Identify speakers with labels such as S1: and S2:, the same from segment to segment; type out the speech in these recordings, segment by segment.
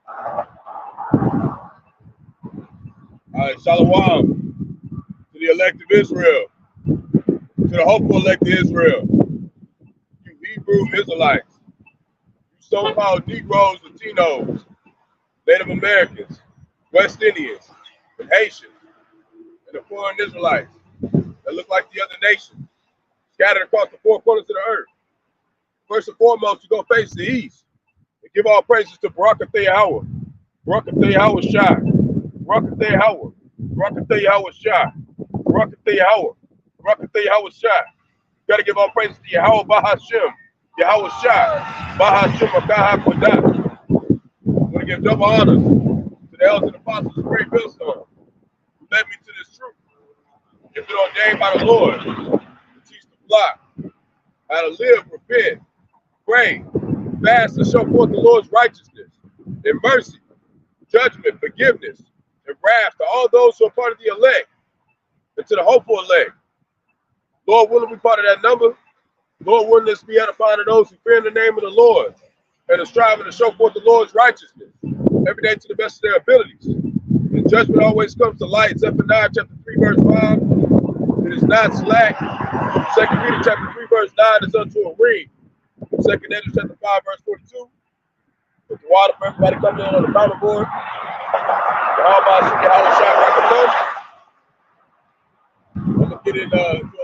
S1: All right, Shalom to the elect of Israel, to the hopeful elect of Israel, you Hebrew Israelites, you so-called Negroes, Latinos, Native Americans, West Indians, and Haitians, and the foreign Israelites that look like the other nations, scattered across the four corners of the earth. First and foremost, you go face the east and give all praises to Barak Yahawah, Barak Yahawashi, Barak Yahawah, Barak Yahawashi, Barak Yahawah, Barak Yahawashi. You got to give all praises to Yahawah Bahasham, Yahawashi, Bahasham Akaha Qadash. I'm going to give double honors to the elders and apostles of Great Millstone who led me to this truth. Gifted ordained by the Lord to teach the flock how to live, repent, pray, fast, and show forth the Lord's righteousness and mercy, judgment, forgiveness, and wrath to all those who are part of the elect and to the hopeful elect. Lord willing, we part of that number. Lord willing, this be edifying to those who fear in the name of the Lord and are striving to show forth the Lord's righteousness every day to the best of their abilities. And judgment always comes to light. Zephaniah chapter 3, verse 5. It is not slack. 2 Peter chapter 3, verse 9 is unto a ring. 2 Ezra chapter 5, verse 42. With the water for everybody coming in on the counter board. Yahawashi, Yahawashi, I'm going to get into a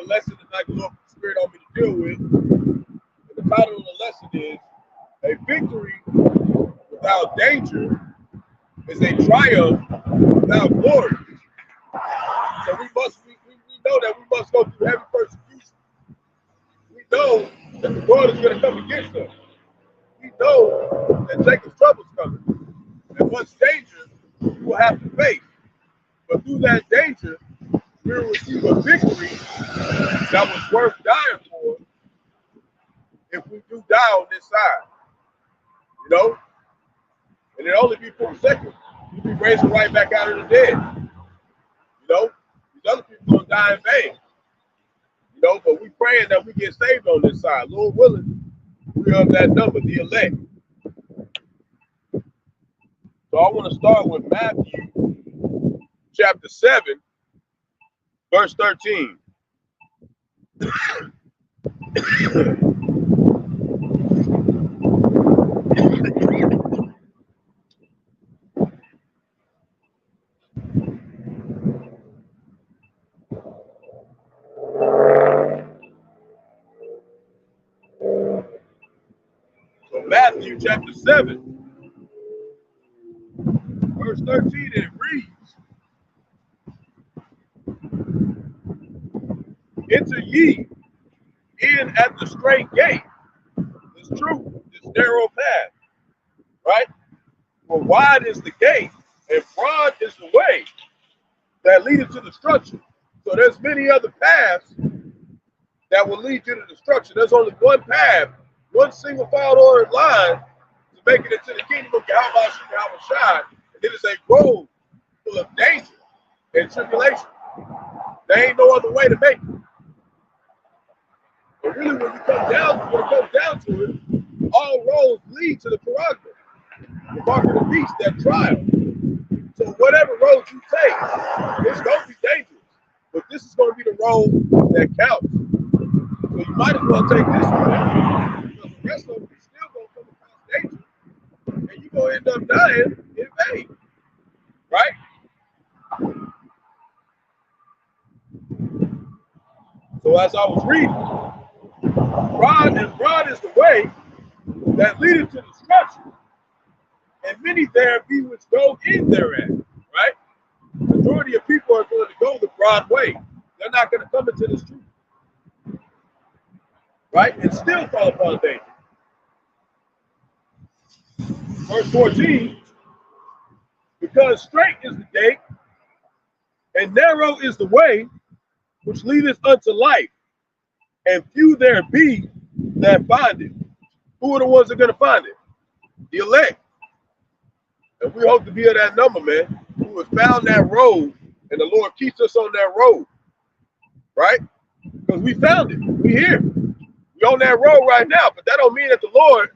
S1: lesson tonight the Lord put the Spirit on me to deal with. And the title of the lesson is, A Victory Without Danger is a Triumph Without Glory. So we know that we must go through heavy persecution. We know that the world is going to come against us. We know that Jacob's trouble is coming. And much danger we will have to face. But through that danger, we will receive a victory that was worth dying for if we do die on this side. You know? And it only be for a second. We'll be raised right back out of the dead. You know? These other people going to die in vain. You know, but we praying that we get saved on this side. Lord willing, we are that number, the elect. So I want to start with Matthew chapter 7, verse 13. So Matthew chapter 7, verse 13, it reads, Enter ye in at the straight gate. It's true, this narrow path, right? For wide is the gate, and broad is the way that leadeth to destruction. So there's many other paths that will lead you to destruction. There's only one path, one single file-oriented line to make it into the kingdom of Yahawashi, Yahawashi. And it is a road full of danger and tribulation. There ain't no other way to make it. But really, when it comes down to it, all roads lead to the prerogative, the mark of the beast, that trial. So whatever road you take, it's going to be dangerous. But this is going to be the road that counts. So you might as well take this one, because the rest of them is still going to come across danger. And you're going to end up dying in vain. Right? So as I was reading, broad is the way that leadeth to destruction, and many there be which go in therein, right? The majority of people are going to go the broad way. They're not going to come into this truth, right? And still fall upon danger. Verse 14, because straight is the gate, and narrow is the way which leadeth unto life, and few there be that find it. Who are the ones that are going to find it? The elect. And we hope to be of that number, man, who have found that road, and the Lord keeps us on that road, right? Because we found it. We here. We on that road right now, but that don't mean that the Lord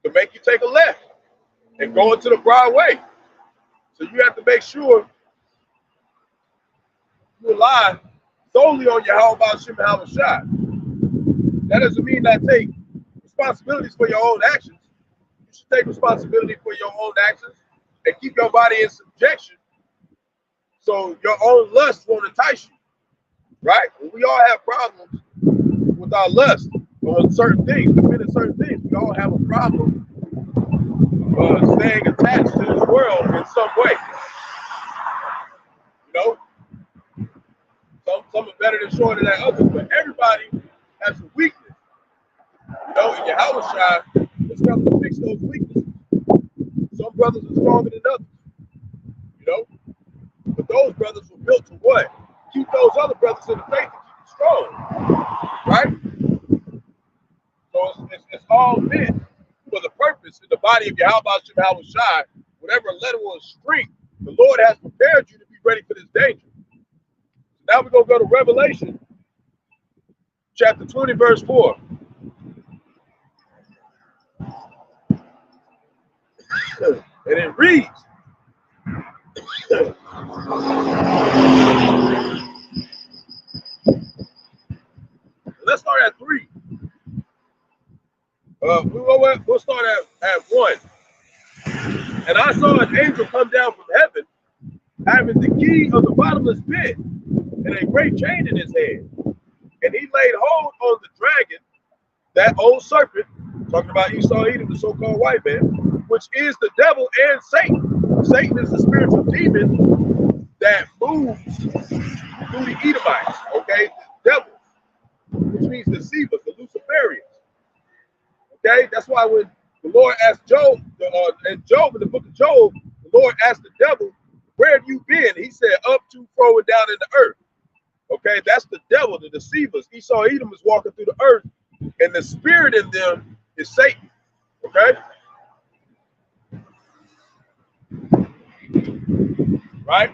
S1: can make you take a left. and going to the broad way. So you have to make sure you rely solely on Yahawah, Bahasham, and Yahawashi. That doesn't mean not take responsibilities for your own actions. You should take responsibility for your own actions and keep your body in subjection so your own lust won't entice you, right? We all have problems with our lust on certain things, depending on certain things. We all have a problem staying attached to this world in some way. You know? Some are better than shorter than others, but everybody has a weakness. You know, in Yahawashi, it's time to fix those weaknesses. Some brothers are stronger than others. You know? But those brothers were built to what? Keep those other brothers in the faith and keep them strong. Right? So it's all meant for the purpose in the body of Yahawah, Bahasham, Yahawashi, whatever level of strength the Lord has prepared you to be ready for this danger. So now we're going to go to Revelation chapter 20, verse 4. And it reads, let's start at 3. We'll start at 1. And I saw an angel come down from heaven, having the key of the bottomless pit and a great chain in his hand. And he laid hold on the dragon, that old serpent, talking about Esau Edom, the so-called white man, which is the devil and Satan. Satan is the spiritual demon that moves through the Edomites, okay? The devil, which means deceivers, the Luciferians. Okay, that's why when the Lord asked Job, in the book of Job, the Lord asked the devil, where have you been? He said, up to, fro, and down in the earth. Okay, that's the devil, the deceivers. Esau Edom is walking through the earth, and the spirit in them is Satan. Okay? Right?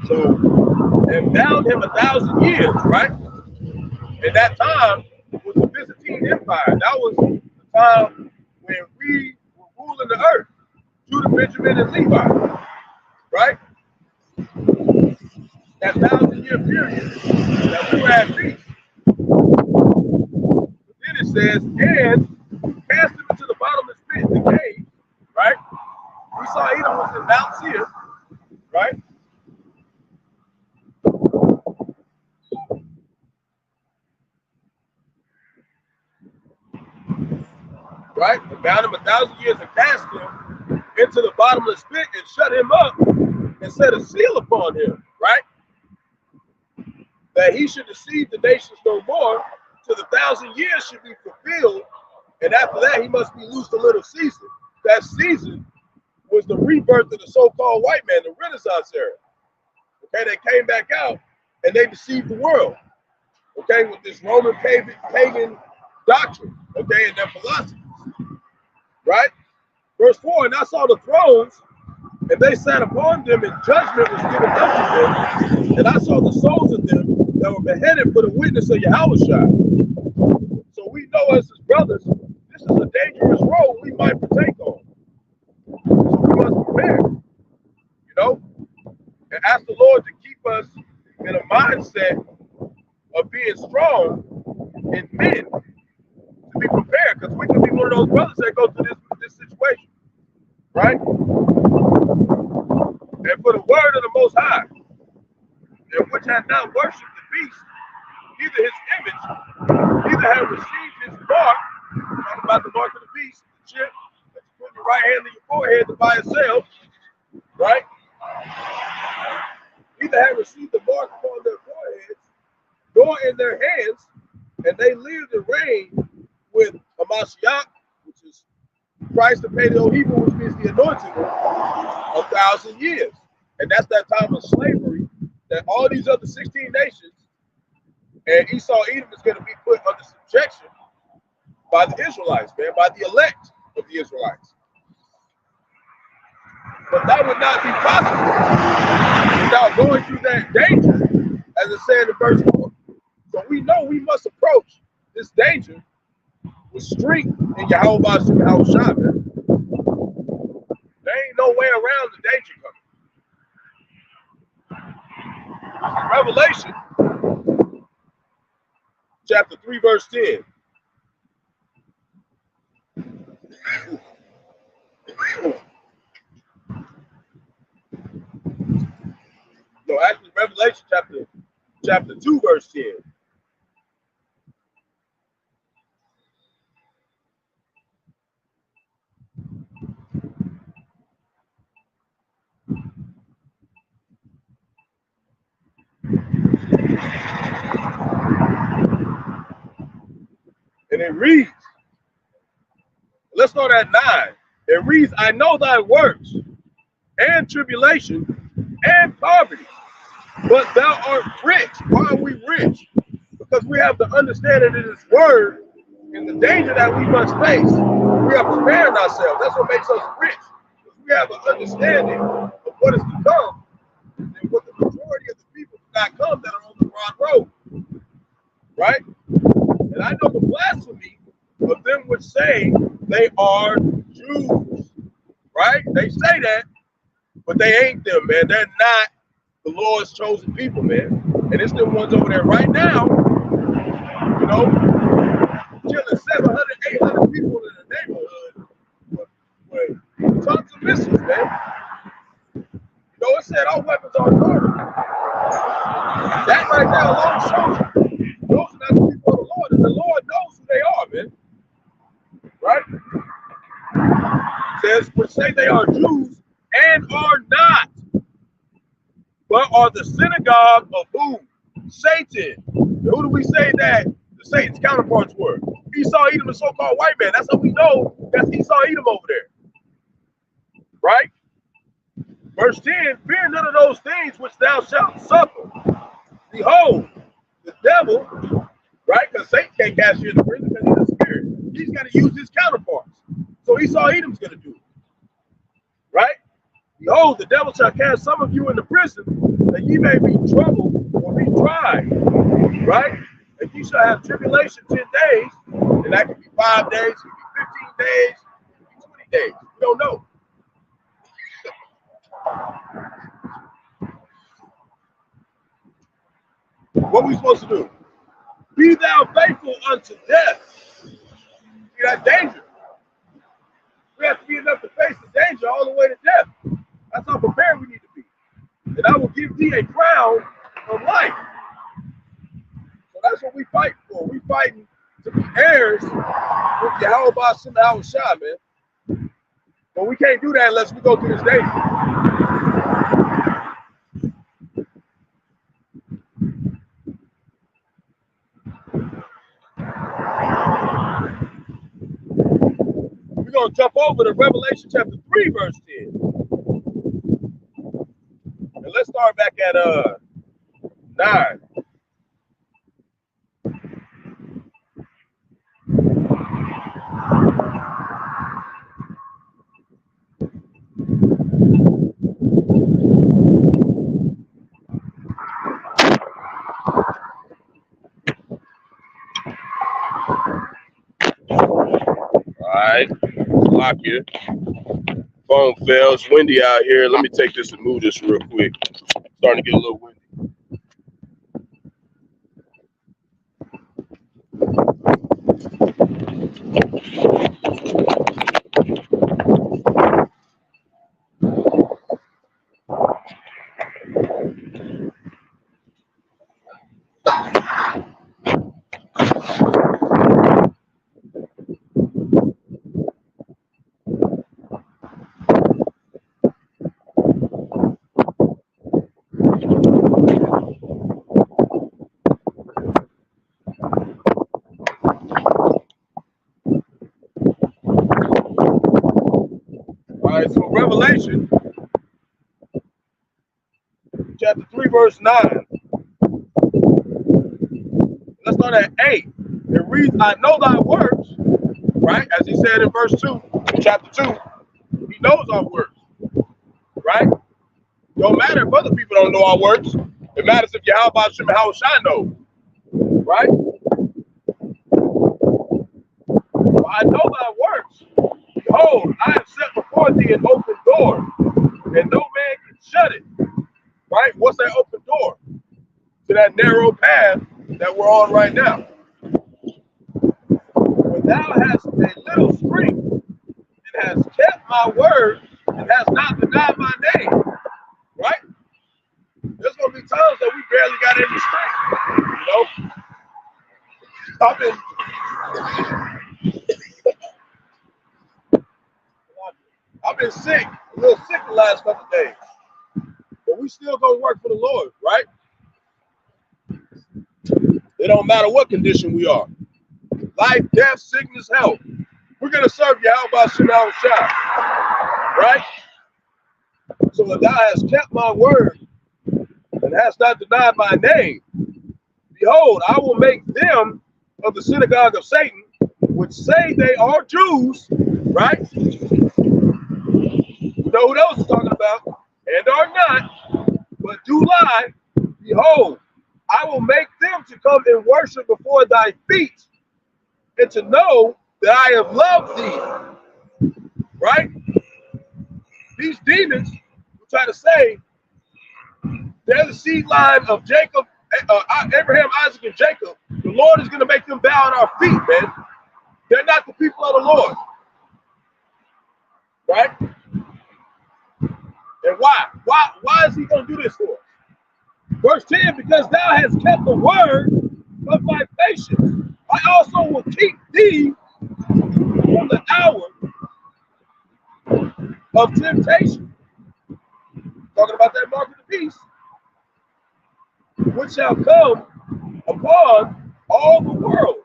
S1: So, and bound him 1,000 years, right? And that time was the Byzantine Empire. That was the time when we were ruling the earth. Judah, Benjamin, and Levi, right? That 1,000-year period that we were at peace. Then it says, and cast him into the bottomless pit, the cave, right? We saw Edom was in Mount Seir, right? Right? And bound him 1,000 years and cast him into the bottomless pit and shut him up and set a seal upon him, right? That he should deceive the nations no more till the 1,000 years should be fulfilled. And after that, he must be loosed a little season. That season was the rebirth of the so-called white man, the Renaissance era. Okay, they came back out and they deceived the world. Okay, with this Roman pagan doctrine, okay, and their philosophy. Right? Verse 4, and I saw the thrones, and they sat upon them, and judgment was given unto them. And I saw the souls of them that were beheaded for the witness of Yahawashi. So we know as his brothers, this is a dangerous road we might partake on. So we must prepare, you know, and ask the Lord to keep us in a mindset of being strong in men. To be prepared, because we can be one of those brothers that go through this situation, right? And for the word of the Most High, and which had not worshipped the beast, neither his image, neither had received his mark, talking about the mark of the beast, the chip that you put in your right hand in your forehead to buy yourself, right? Neither had received the mark upon their foreheads, nor in their hands, and they lived and reigned with Hamashiach, which is Christ, the Paleo-Hebrew, which means the anointed one, 1,000 years. And that's that time of slavery that all these other 16 nations and Esau Edom is going to be put under subjection by the Israelites, man, by the elect of the Israelites. But that would not be possible without going through that danger, as it said in verse 4. So we know we must approach this danger the strength in Yahawah and Yahawashi, man. There ain't no way around the danger coming. Revelation chapter 3, verse 10. No, actually, Revelation chapter 2, verse 10. And it reads, let's start at 9. It reads, I know thy works and tribulation and poverty, but thou art rich. Why are we rich? Because we have the understanding of this word and the danger that we must face. We are preparing ourselves. That's what makes us rich. We have an understanding of what is to come and what the majority of the people do not come that are on the broad road. Right? And I know the blasphemy of them which say they are Jews. Right? They say that, but they ain't them, man. They're not the Lord's chosen people, man. And it's the ones over there right now, you know, killing 700, 800 people in the neighborhood with tons of missiles, man. You know, it said our weapons are guarded. That right there alone shows you those are not the people of the Lord, and the Lord knows who they are, man. Right? It says, which say they are Jews and are not, but are the synagogue of who? Satan. And who do we say that the Satan's counterparts were? Esau, Edom, the so-called white man. That's how we know that's Esau, Edom over there. Right? Verse 10, fear none of those things which thou shalt suffer. Behold, the devil, right? Because Satan can't cast you into prison because he's a spirit. He's got to use his counterparts. So Esau, Edom's going to do it. Right? Behold, the devil shall cast some of you into prison, that ye may be troubled or be tried. Right? And you shall have tribulation 10 days, and that could be 5 days, it could be 15 days, it could be 20 days. We don't know. What are we supposed to do? Be thou faithful unto death. See that danger? We have to be enough to face the danger all the way to death. That's how prepared we need to be. And I will give thee a crown of life. So that's what we fight for. We fighting to be heirs with Yahawah and Yahawashi, man. But we can't do that unless we go through this danger. We're going to jump over to Revelation chapter 3, verse 10. And let's start back at 9. All right, lock here. Phone fell. It's windy out here. Let me take this and move this real quick. Starting to get a little windy. All right, so Revelation chapter 3, verse 9. Let's start at 8. It reads, I know thy works, right? As he said in verse 2, chapter 2, he knows our works, right? Don't matter if other people don't know our works. It matters if Yahawah and Yahawashi know, right? I know thy works. Behold, I have set before thee an open door, and no man can shut it. Right? What's that open door? To that narrow path that we're on right now. When thou hast a little strength, and has kept my word, and has not denied my name. Right? There's going to be times that we barely got any strength. I've been sick, a little sick the last couple of days. But we still going to work for the Lord, right? It don't matter what condition we are. Life, death, sickness, health. We're going to serve Bahasham, Rawchaa. Right? So if thou hast kept my word and hast not denied my name, behold, I will make them of the synagogue of Satan, which say they are Jews, right? You know who those are talking about, and are not, but do lie. Behold, I will make them to come and worship before thy feet, and to know that I have loved thee. Right? These demons will try to say they're the seed line of Jacob, Abraham, Isaac, and Jacob. The Lord is going to make them bow at our feet, man. They're not the people of the Lord. Right? And why? Why is he going to do this for us? Verse 10, because thou hast kept the word of my patience, I also will keep thee from the hour of temptation. Talking about that mark of the beast, which shall come upon all the world.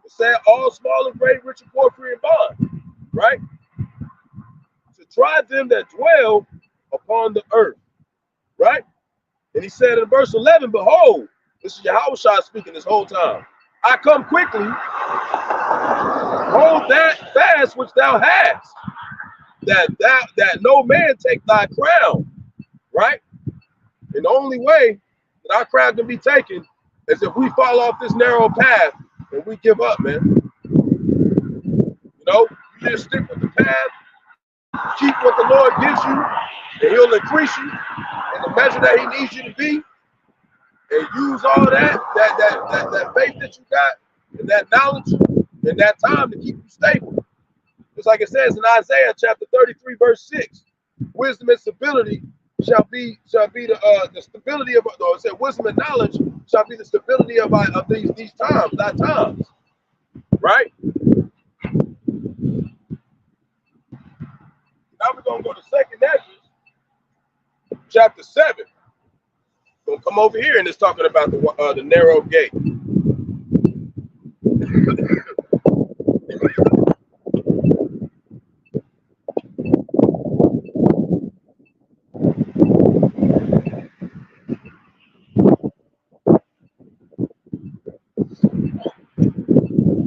S1: It said all small and great, rich and poor, free and bond. Right? To try them that dwell upon the earth. Right? And he said in verse 11, behold, this is Yahawashi speaking this whole time. I come quickly, hold that fast which thou hast, that no man take thy crown. Right? And the only way that our crown can be taken is if we fall off this narrow path and we give up, man. You know, you just stick with the path, keep what the Lord gives you, and he'll increase you in the measure that he needs you to be, and use all that faith that you got, and that knowledge, and that time to keep you stable. Just like it says in Isaiah chapter 33, verse 6, wisdom and stability shall be the stability of, no, it said wisdom and knowledge shall be the stability of these times, thy times. Right? Now we're gonna go to 2nd Ezra, chapter 7. Gonna come over here and it's talking about the narrow gate.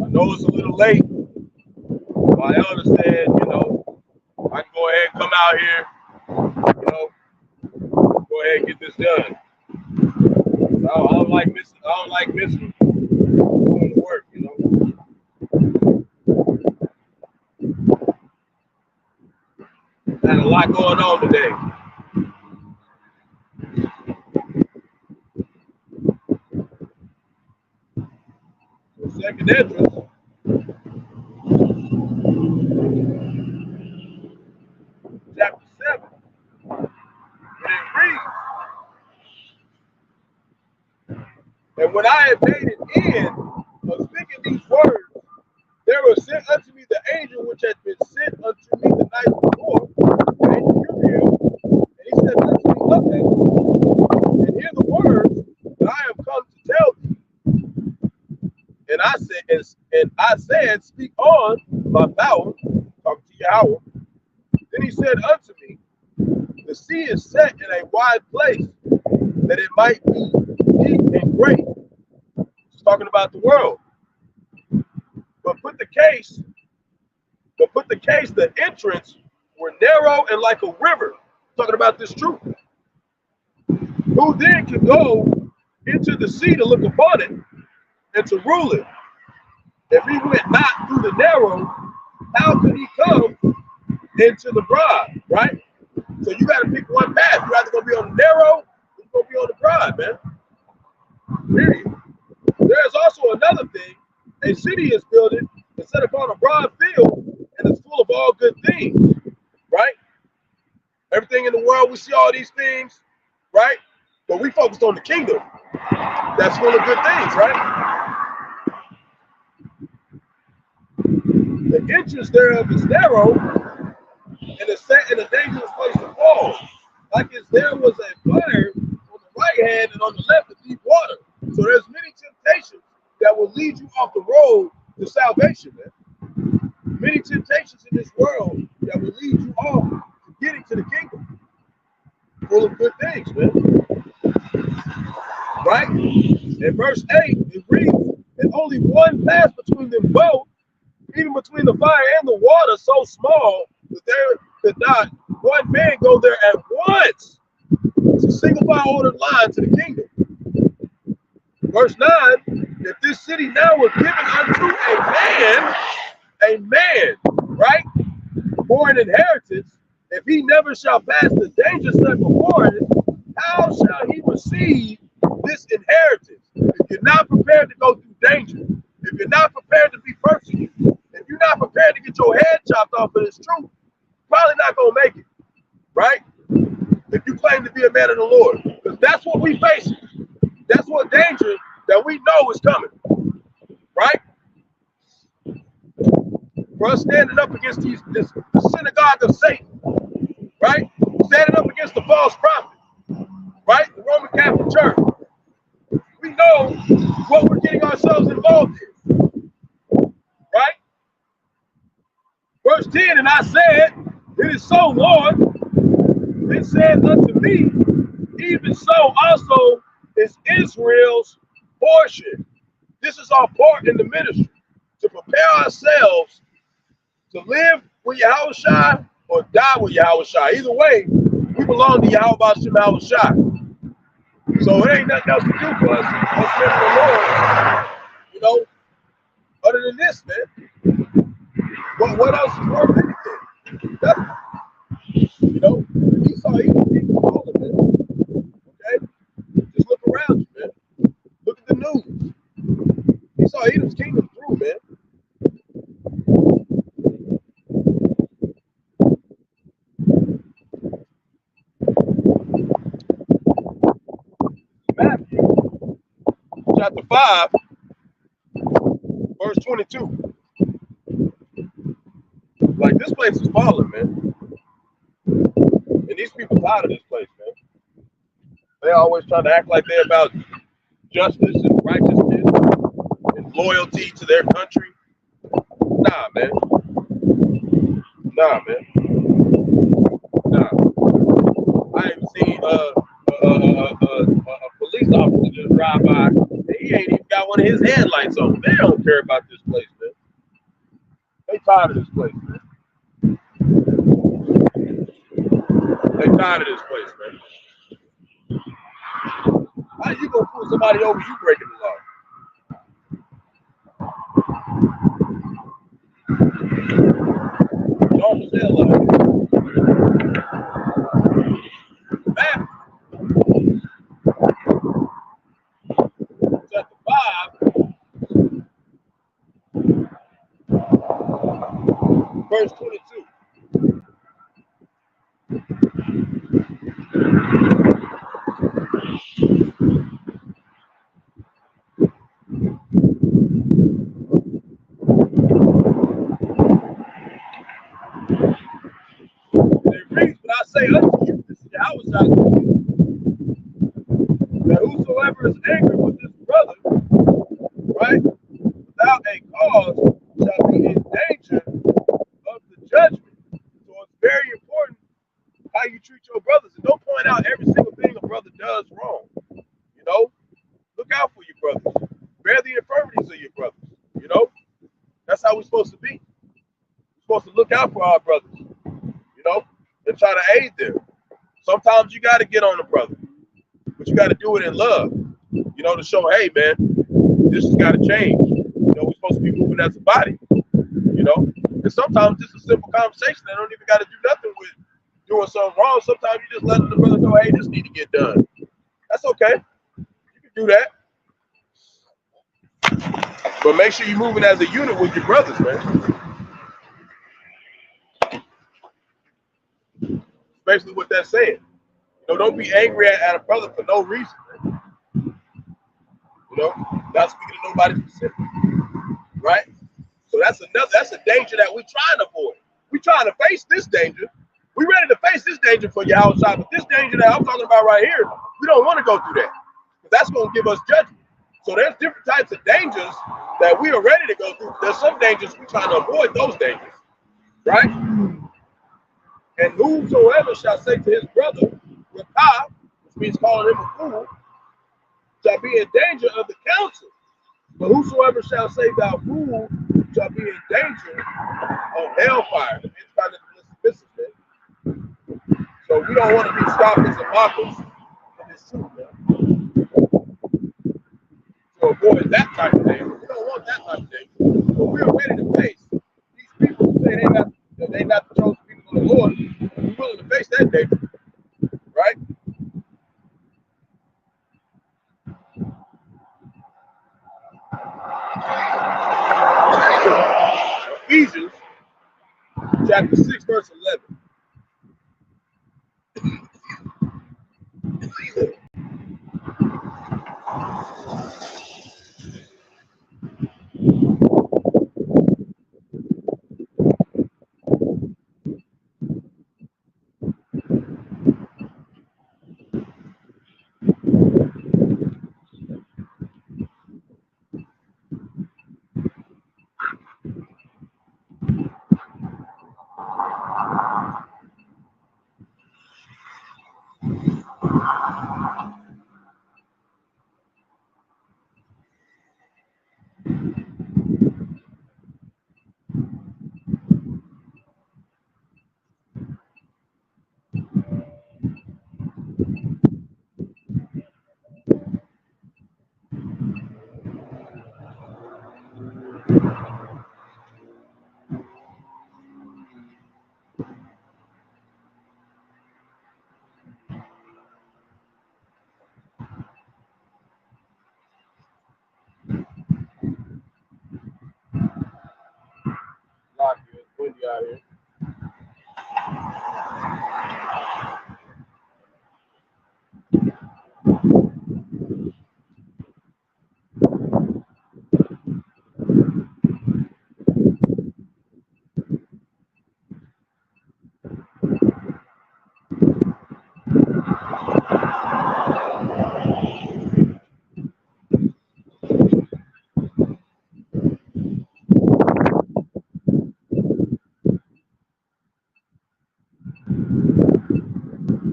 S1: I know it's a little late, but I understand, you know, I can go ahead and come out here, you know, go ahead and get this done. I don't like missing doing the work, you know. Had a lot going on today. So 2nd Ezra, chapter 7, and it reads, and when I had made an end of speaking these words, there was sent unto me the angel which had been sent unto me the night before, the angel Gabriel, and he said unto me, look at it, and hear the words that I have come to tell thee. And I said, speak on, my power, talking to Yahawah. Then he said unto me, the sea is set in a wide place, that it might be deep and great. He's talking about the world. But put the case, the entrance were narrow and like a river. Talking about this truth. Who then could go into the sea to look upon it and to rule it? If he went not through the narrow, how could he come into the broad, right? So you got to pick one path. You're either going to be on the narrow or you're going to be on the broad, man. Period. There's also another thing. A city is builded and set upon a broad field, and it's full of all good things, right? Everything in the world, we see all these things, right? But we focused on the kingdom. That's full of good things, right? The entrance thereof is narrow, and it's set in a dangerous place to fall. Like as there was a fire on the right hand and on the left of deep water. So there's many temptations that will lead you off the road to salvation, man. Many temptations in this world that will lead you off to getting to the kingdom. Full of good things, man. Right? In verse 8, it reads, "And only one path between them both, even between the fire and the water, so small that there could not one man go there at once." It's a single file ordered line to the kingdom. Verse 9, "If this city now was given unto a man, right, for an inheritance, if he never shall pass the danger set before it, how shall he receive this inheritance?" If you're not prepared to go through danger, if you're not prepared to be persecuted, if you're not prepared to get your head chopped off for this truth, probably not going to make it, right? If you claim to be a man of the Lord, because that's what we face. That's what danger that we know is coming, right? For us standing up against this synagogue of Satan, right? Standing up against the false prophet, right? The Roman Catholic Church. We know what we're getting ourselves involved in, right? Verse 10, "And I said, it is so, Lord. It says unto me, even so also is Israel's portion." This is our part in the ministry, to prepare ourselves to live with Yahawashi or die with Yahawashi. Either way, we belong to Yahawashi. So it ain't nothing else to do for us serve the Lord, you know, other than this, man. But what else is worth anything? Nothing. You know, Esau, he was all of it. Okay? Just look around you, man. Look at the news. Esau, Edom's kingdom through, man. Matthew chapter 5, verse 22. Like, this place is falling, man. And these people tired of this place, man. They always trying to act like they're about justice and righteousness and loyalty to their country. Nah, man. Nah, man. Nah. I ain't seen a police officer just drive by and he ain't even got one of his headlights on. They don't care about this place, man. They tired of this place, man. They tired of this place, man. How you gonna pull somebody over you breaking the law? Don't say like that. Chapter 5, verse 22. It reads, "But I say unto you, this is Yahawashi, that whosoever is angry with his brother, right, without a cause, shall be in danger of the judgment." So it's very important how you treat your brothers. And don't point out every single thing a brother does wrong. You know, look out for your brothers. Bear the infirmities of your brothers. You know, that's how we're supposed to be. We're supposed to look out for our brothers, you know, and try to aid them. Sometimes you got to get on a brother, but you got to do it in love, you know, to show, hey, man, this has got to change. You know, we're supposed to to be moving as a body, you know. And sometimes just a simple conversation, they don't even got to do nothing with doing something wrong. Sometimes you just let the brother know, hey, this need to get done. That's okay. You can do that. But make sure you're moving as a unit with your brothers, man. That's basically what that's saying. You know, don't be angry at a brother for no reason, man. You know, not speaking to nobody specific, right? So that's a danger that we're trying to avoid. We're trying to face this danger. We're ready to face this danger for Yahawashi, but this danger that I'm talking about right here, we don't want to go through that. Because that's going to give us judgment. So there's different types of dangers that we are ready to go through. There's some dangers we're trying to avoid those dangers, right? And whosoever shall say to his brother, Rawchaa, which means calling him a fool, shall be in danger of the council. But whosoever shall say thou fool shall be in danger of hellfire. It's kind of dismissive, man. So we don't want to be scoffers and mockers of this truth, man. To avoid that type of danger. We don't want that type of danger. But we are ready to face these people who say they not the chosen people of the Lord. We're willing to face that danger, right? Ephesians chapter 6, verse 11. It's windy out here.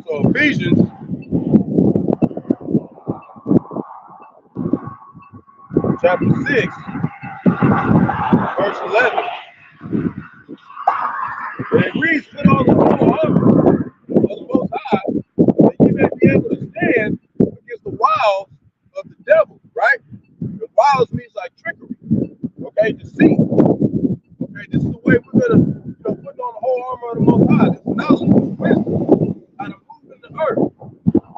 S1: So Ephesians chapter 6, verse 11. And it reads, put on the whole armor of the Most High, that you may be able to stand against the wiles of the devil, right? The wiles means like trickery, okay, deceit. Okay, this is the way we're going to, put on the whole armor of the Most High. This knowledge, this wisdom, how to move in the earth.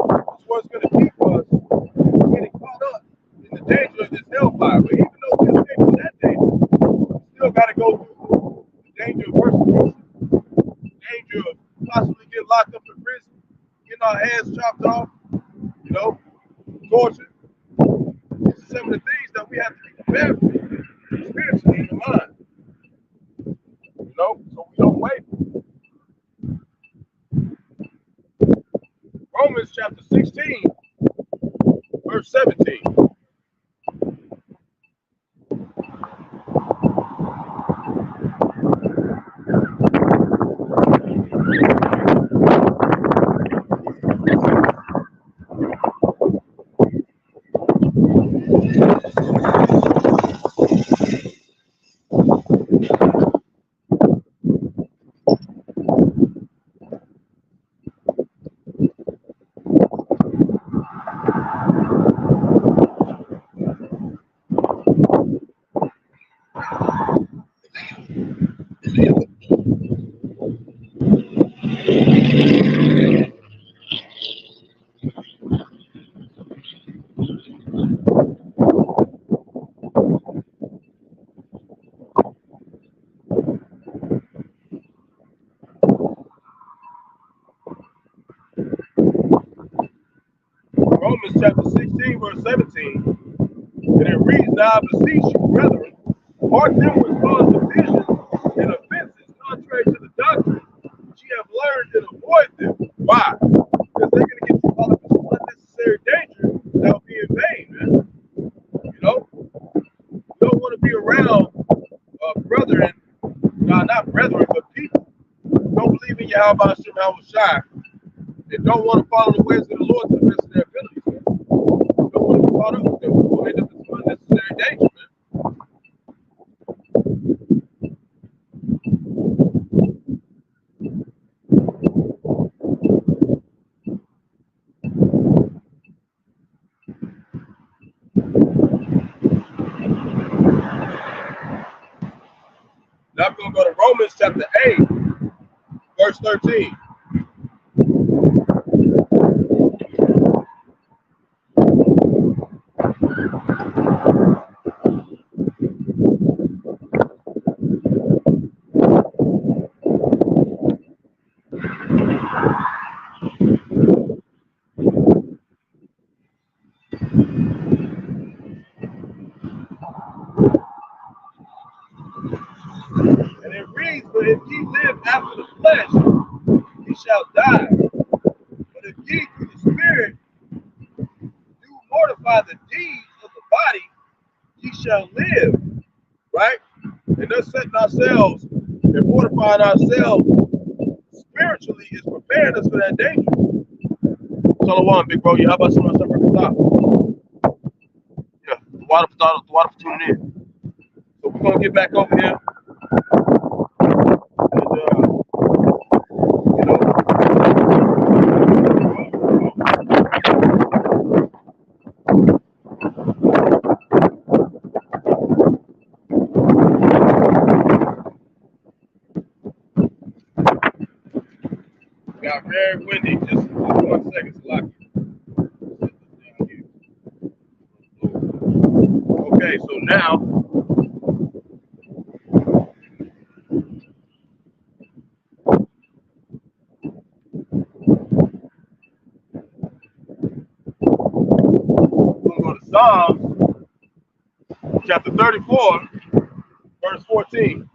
S1: That's what's going to keep us from getting caught up in the danger of this hellfire. But even though we escape from that danger, we still got to go through the danger of persecution, the danger of possibly getting locked up in prison, getting our heads chopped off, tortured. These are some of the things that we have to be prepared for spiritually in the mind. So we don't wait. Romans chapter 16, verse 17. Romans chapter 16, verse 17. And it reads, "Now I beseech you, brethren, mark them which cause divisions and offenses contrary to the doctrine which ye have learned, and avoid them." Why? Because they're going to get you caught up in some unnecessary danger that will be in vain, man. You know? You don't want to be around brethren, not brethren, but people who don't believe in Yahawashi, Yahawashi, and don't want to follow the ways of the Lord to the best of their abilities, man. You don't want to be caught up with them. You'll end up in some unnecessary danger, man. Now I'm going to go to Romans chapter 8, verse 13. And it reads, "But if ye live after the flesh, ye shall die. But if ye through the Spirit do mortify the deeds of the body, ye shall live." Right? And us setting ourselves and fortifying ourselves spiritually is preparing us for that danger. Shalom, big bro. How about some of us? Yeah, the water for tuning in. So we're going to get back over here. And, you know. Got very windy. Just 1 second to lock it. Okay, so now we're going to go to Psalms chapter 34, verse 14.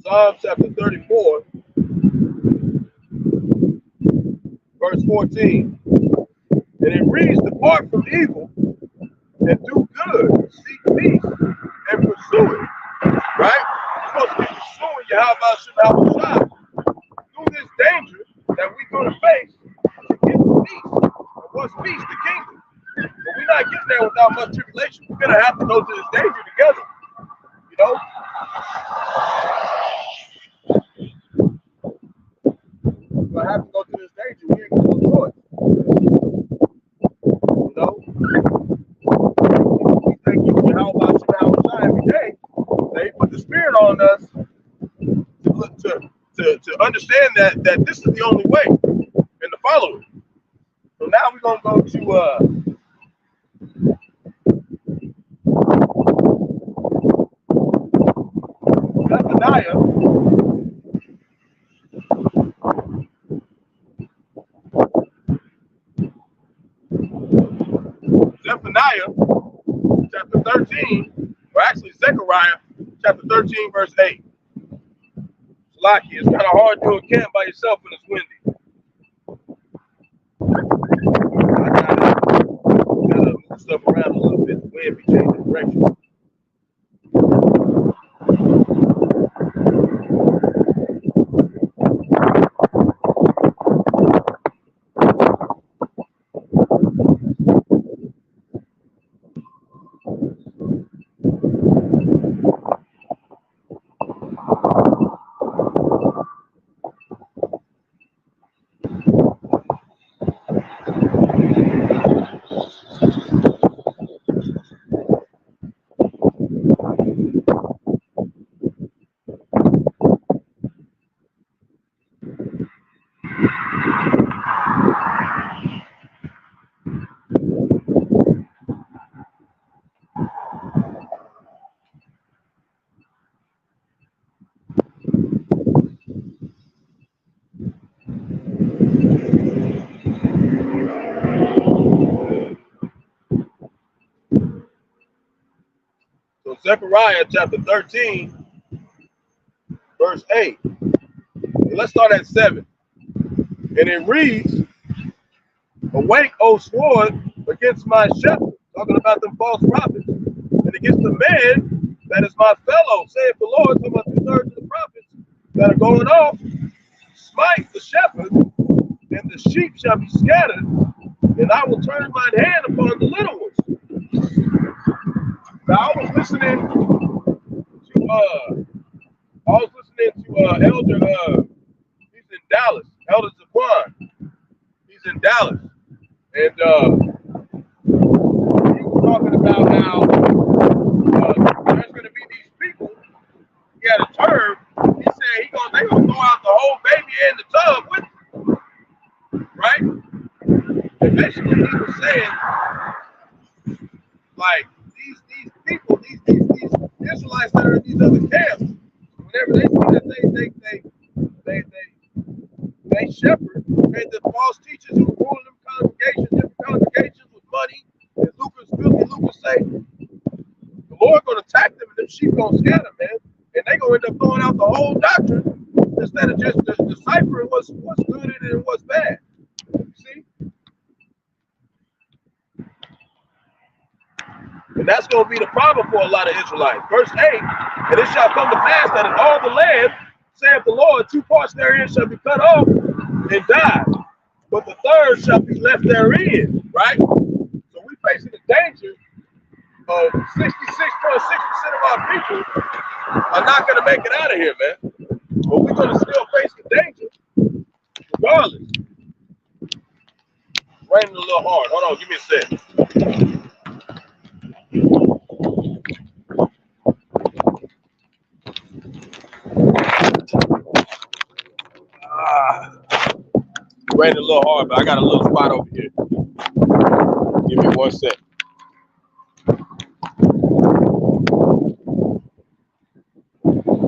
S1: Psalm chapter 34, verse 14. And it reads, "Depart from evil and do good, seek peace and pursue it." Right? You're supposed to be pursuing Yahawashi through this danger that we're going to face to get to peace. And what's peace? The kingdom. But we're not getting there without much tribulation. We're going to have to go through this danger together. You know? We're going to have to go through this danger. We ain't going to do it. You know? We thank you for how about you every day. They put the spirit on us to understand that this is the only way and to follow it. So now we're going to go to Zephaniah. Zechariah chapter 13, or actually Zechariah chapter 13, verse 8. Lucky, it's kind of hard to do a camp by yourself when it's windy. I gotta move stuff around a little bit. The wind be changing direction. So Zechariah chapter 13, verse 8. Let's start at 7. And it reads, awake, O sword, against my shepherd, talking about them false prophets, and against the man that is my fellow, saith the Lord, talking about 2/3 of the prophets that are going off, smite the shepherd, and the sheep shall be scattered, and I will turn mine hand upon the little ones. Now I was listening to Elder, he's in Dallas, Elder Zaquan. He's in Dallas. And he was talking about how there's going to be these people. He had a term. He said they gonna throw out the whole baby in the tub with him, right? And basically, he was saying, like these people, these Israelites that are in these other camps, whenever they see that they shepherd, and the false teachers who rule them congregations, different congregations with money, and filthy Lucas say, the Lord gonna attack them and them sheep gonna scatter, man. And they gonna end up throwing out the whole doctrine instead of just deciphering what's good in it and what's bad. See? And that's gonna be the problem for a lot of Israelites. Verse 8, and it shall come to pass that in all the land, saith the Lord, 2 parts therein shall be cut off and die, but the third shall be left therein, right? So we facing the danger of 66.6% of our people are not going to make it out of here, man. But we're going to still face the danger regardless. It's raining a little hard. Hold on, give me a second. Raining a little hard, but I got a little spot over here. Give me 1 sec.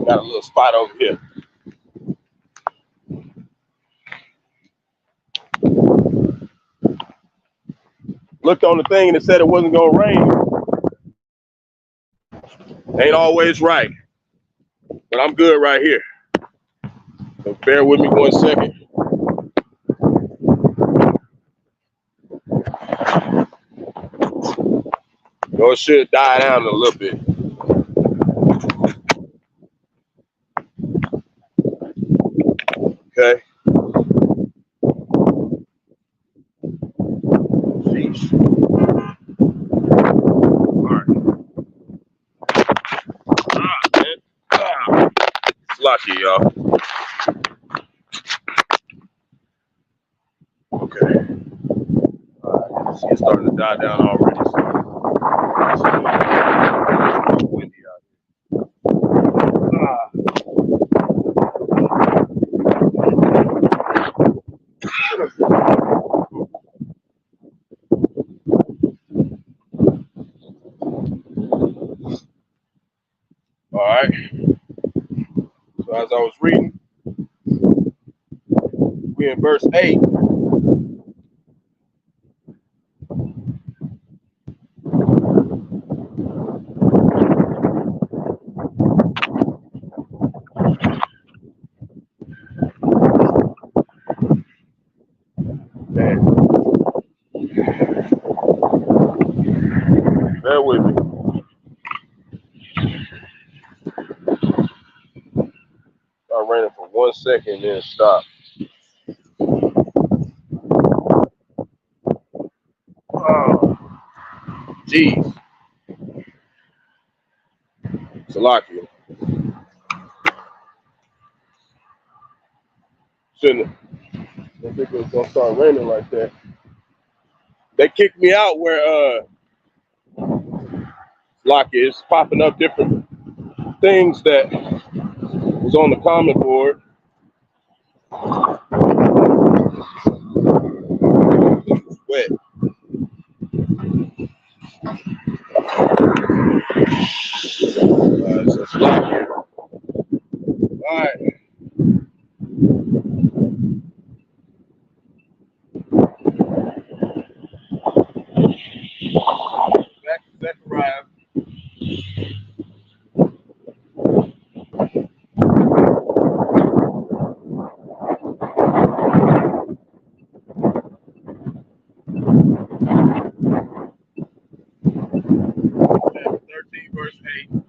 S1: Got a little spot over here. Looked on the thing and it said it wasn't gonna rain. Ain't always right. But I'm good right here. So bear with me 1 second. So it should die down a little bit. Okay. Sheesh. All right. Man. It's lucky, y'all. Okay. All right. It's starting to die down already. So it's windy out All right. So as I was reading, we in verse 8. 1 second, then stop. Oh, jeez. Salakia. Shouldn't have. I think it was gonna start raining like that. They kicked me out where Locky is popping up different things that was on the comment board. It's wet. So it's Locky. All right. Back to Zechariah. Chapter 13, verse 8.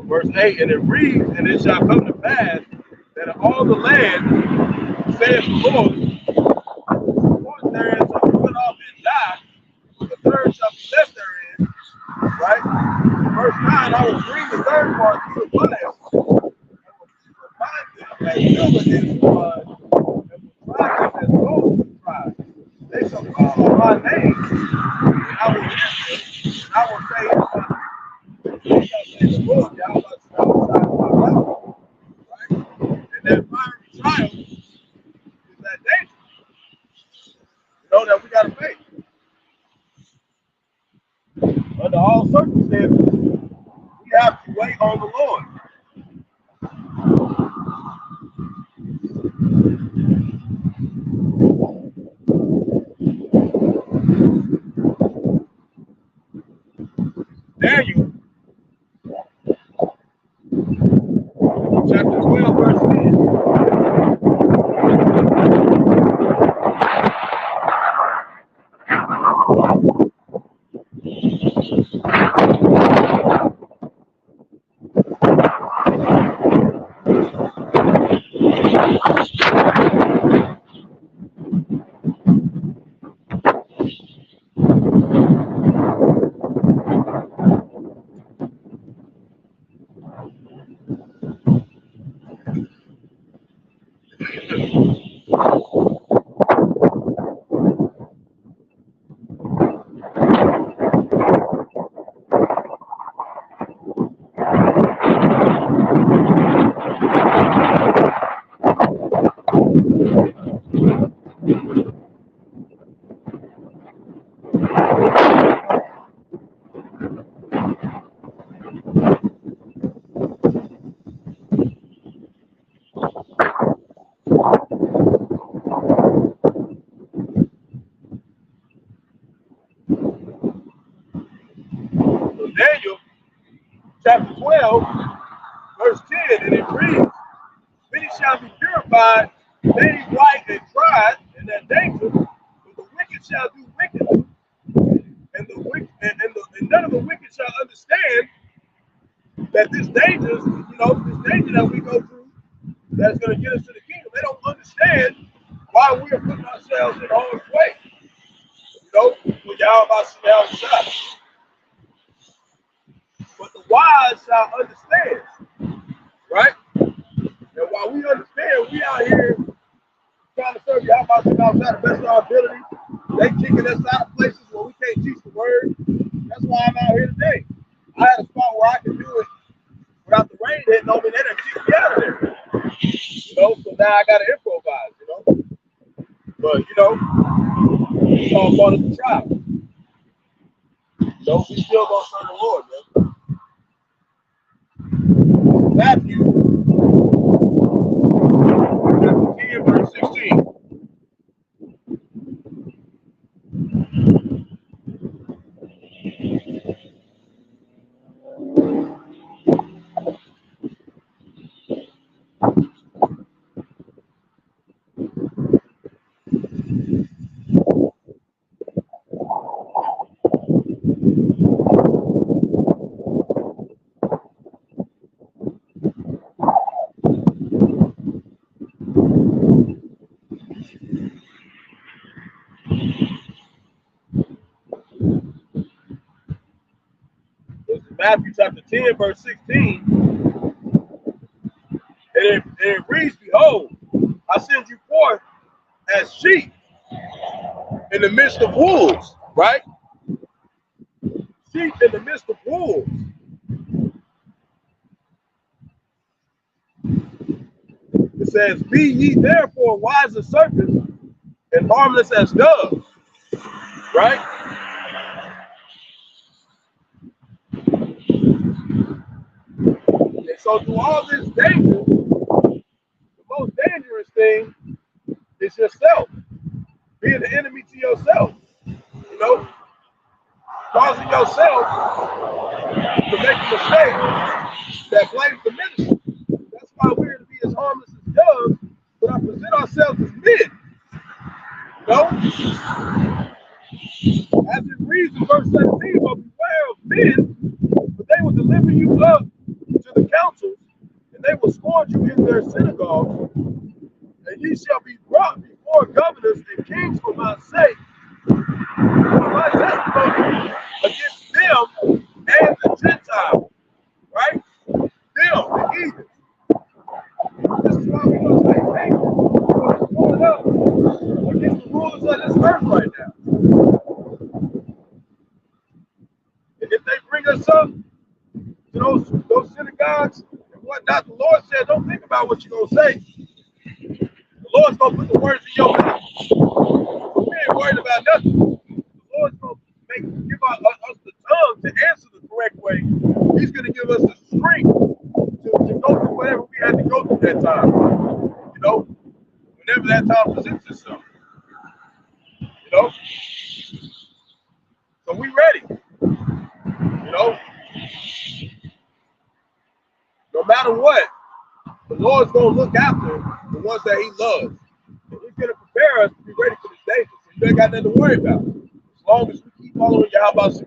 S1: Verse 8, and it reads, and it shall come to pass that in all the land, saith the Lord, one therein shall be cut off and die, but the third shall be left therein. Right? Verse 9, I will bring the third part to the land, and will remind them as silver is blood, and will try them as gold is tried. They shall call on my name, and I will hear them, and I will say, they shall say, the Lord, Yahawah, right? And that fiery trial is that danger. You know that we got to face. Under all circumstances, we have to wait on the Lord. Daniel, chapter 12, verse 10. Daniel, chapter 12, verse 10, and it reads, many shall be purified, made white and tried in that danger, but the wicked shall do wickedly, and none of the wicked shall understand that this danger, this danger that we go through, that's going to get us to the kingdom. They don't understand why we are putting ourselves in harm's way. When Yahawashi. But the wise shall understand, right? And while we understand, we out here trying to serve Yahawashi outside the best of our ability. They kicking us out of places where we can't teach the word. That's why I'm out here today. I had a spot where I could do it without the rain hitting on me. They done kicked me out of there. So now I got to improvise, But, it's all part of the trial. We still going to serve the Lord, man. Matthew, Matthew chapter 10, verse 16, and it reads, "Behold, I send you forth as sheep in the midst of wolves," right? Sheep in the midst of wolves. It says, "Be ye therefore wise as serpents and harmless as doves," right? And so through all this danger, the most dangerous thing is yourself, being the enemy to yourself, you know, causing yourself to make a mistake that blames the ministry. That's why we're to be as harmless as doves, but I present ourselves as men. You know? As it reads in verse 17, "But beware of men, for they will deliver you up to the councils, and they will scourge you in their synagogues, and ye shall be brought before governors and kings for my sake, for my testimony against them and the Gentiles," right? Them, the heathens. This is why we don't say, hey, what's going up against the rulers of this earth right now. And if they bring us up to those synagogues and whatnot, the Lord said, don't think about what you're going to say. The Lord's going to put the words in your mouth. We ain't worried about nothing. The Lord's going to give us the tongue to answer the correct way. He's going to give us the strength to go through whatever we had to go through that time. You know, whenever that time presents itself. You know? So we ready. You know? No matter what, the Lord's going to look after the ones that he loves. And he's going to prepare us to be ready for this day. So you ain't got nothing to worry about. As long as we keep following Yahawashi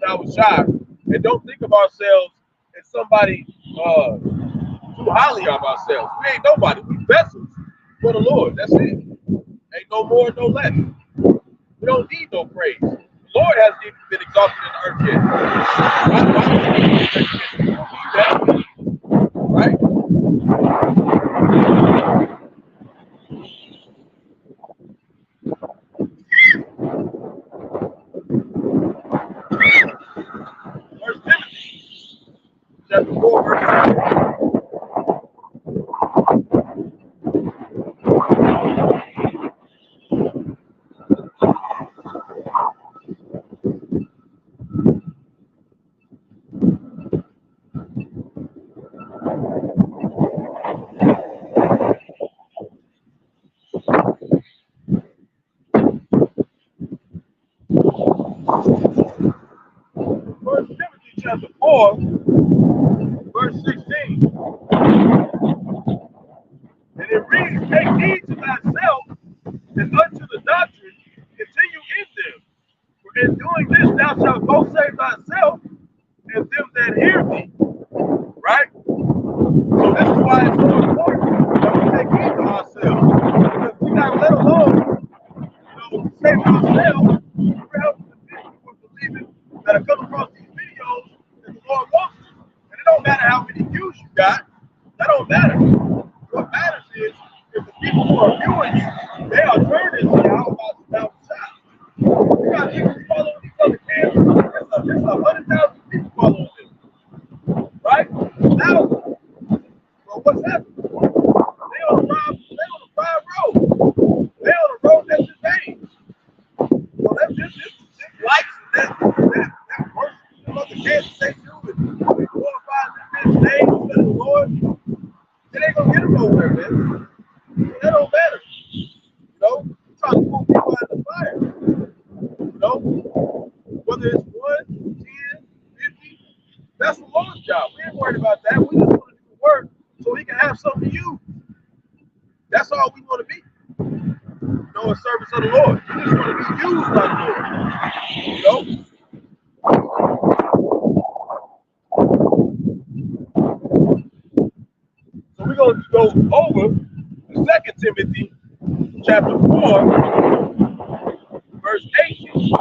S1: and don't think of ourselves as somebody too highly of ourselves. We ain't nobody. We vessels for the Lord. That's it. Ain't no more, no less. We don't need no praise. The Lord hasn't even been exalted in the earth yet. Right? First Timothy, chapter 4, verse 4, verse 16. And it reads, "Take heed to thyself and unto the doctrine, continue in them. For in doing this thou shalt both save thyself and them that hear thee." Right? So this is why it's so important that we take heed to ourselves. Because we got let alone, save ourselves, we're helping the people believing that are coming across these videos that the Lord wants us. And it don't matter how many views you got. That don't matter. What matters is if the people who are viewing you, they are turning to Rawchaa. You got people following these other camps. There's 100,000 people following them. Right? Thousands. Well, what's happening? They on the prime road. They on the road that's just aimed. So that's just likes that person. You know, the kids say do it. Glorify this name instead of the Lord. It ain't gonna get them nowhere, man. That don't matter. You know, you're trying to pull people out of the fire. You know, whether it's 1, 10, 50, that's the Lord's job. We ain't worried about that. We just want to do the work so he can have something to use. That's all we want to be. You know, in service of the Lord. We just want to be used by the Lord. You know? going to go over 2 Timothy chapter 4, verse 18.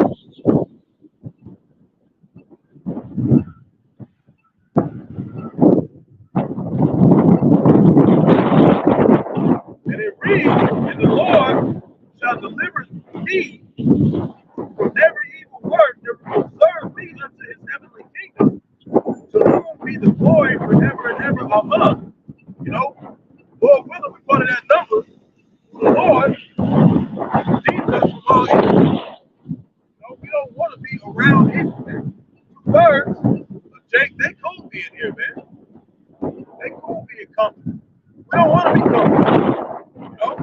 S1: And it reads, and the Lord shall deliver thee from every evil work that will serve thee unto his heavenly kingdom, to whom be the glory forever and ever. Amen. You know, Lord willing, we part of that number. The Lord redeemed us from all evil. You know, we don't want to be around evil. Birds, Jake, they cool being here, man. They cool being comfortable. We don't want to be comfortable. You know?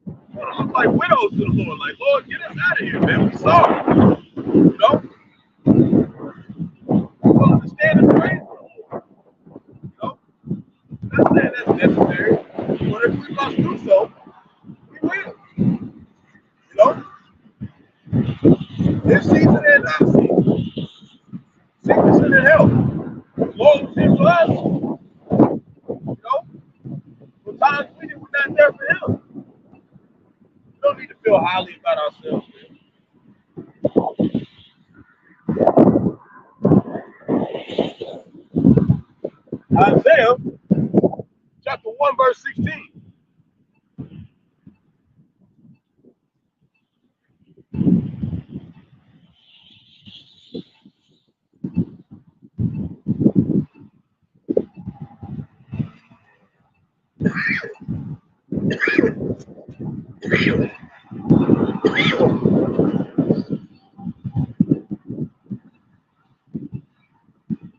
S1: We want to look like widows to the Lord. Like, Lord, get us out of here, man. We sorry. You know? We want to stand in the rain for the Lord. You know? Not saying that's necessary. But if we must do so, we will. You know? This season and not season. Sickness and in health. The Lord was here for us. You know? Sometimes we were not there for him. We don't need to feel highly about ourselves, man. Isaiah chapter 1, verse 16.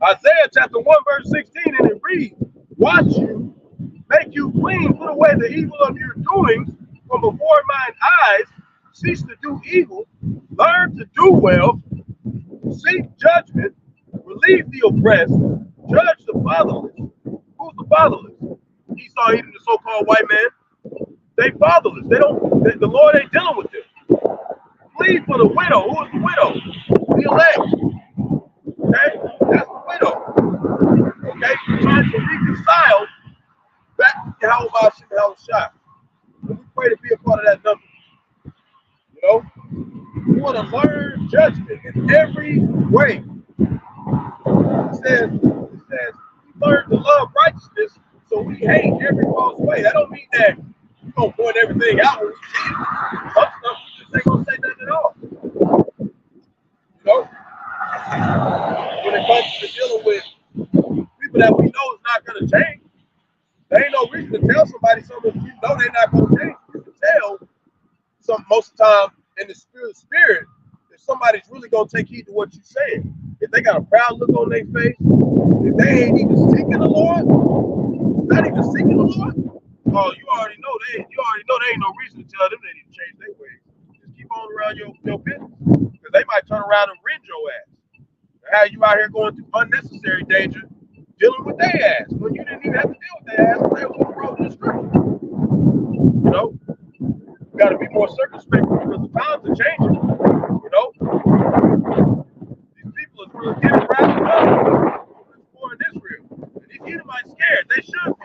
S1: Isaiah chapter 1, verse 16, and it reads, watch you, make you clean, put away the evil of your doings from before mine eyes, cease to do evil, learn to do well, seek judgment, relieve the oppressed, judge the fatherless. Who's the fatherless? Esau eating the so-called white man. They fatherless. The Lord ain't dealing with them. Plead for the widow. Who is the widow? The elect. Okay? That's the widow. Okay? Trying to reconcile back to Yahawashi and Rawchaa. We pray to be a part of that number. You know? We want to learn judgment in every way. It says, we learn to love righteousness, so we hate every false way. That don't mean that we're going to point everything out when we see it. Some stuff we just ain't going to say nothing at all. You know? When it comes to dealing with people that we know is not going to change, there ain't no reason to tell somebody something if you know they're not going to change. You can tell some most of the time in the spirit if somebody's really going to take heed to what you're saying. If they got a proud look on their face, if they ain't even seeking the Lord, not even seeking the Lord, oh, you already know there ain't no reason to tell them they need to change their ways. Just keep on around your business. Because they might turn around and rend your ass. How you out here going through unnecessary danger dealing with their ass when you didn't even have to deal with their ass when they was on the road in the street. You know? You gotta be more circumspect because the times are changing. You know? These people are really getting wrapped up in war in Israel. And these Edomites scared. They should be.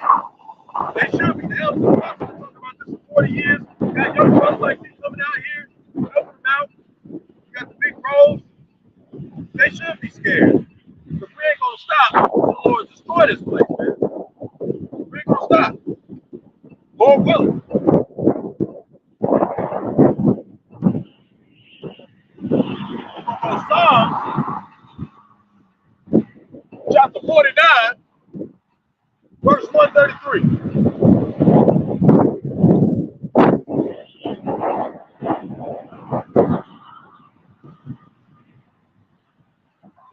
S1: They should be. The elders are talking about this for 40 years. You got young brothers like these coming out here, helping them out. You got the big bros. They should be scared. Because we ain't gonna stop. The Lord destroy this place, man. We ain't gonna stop. Lord willing. Psalms chapter 49, verse 133.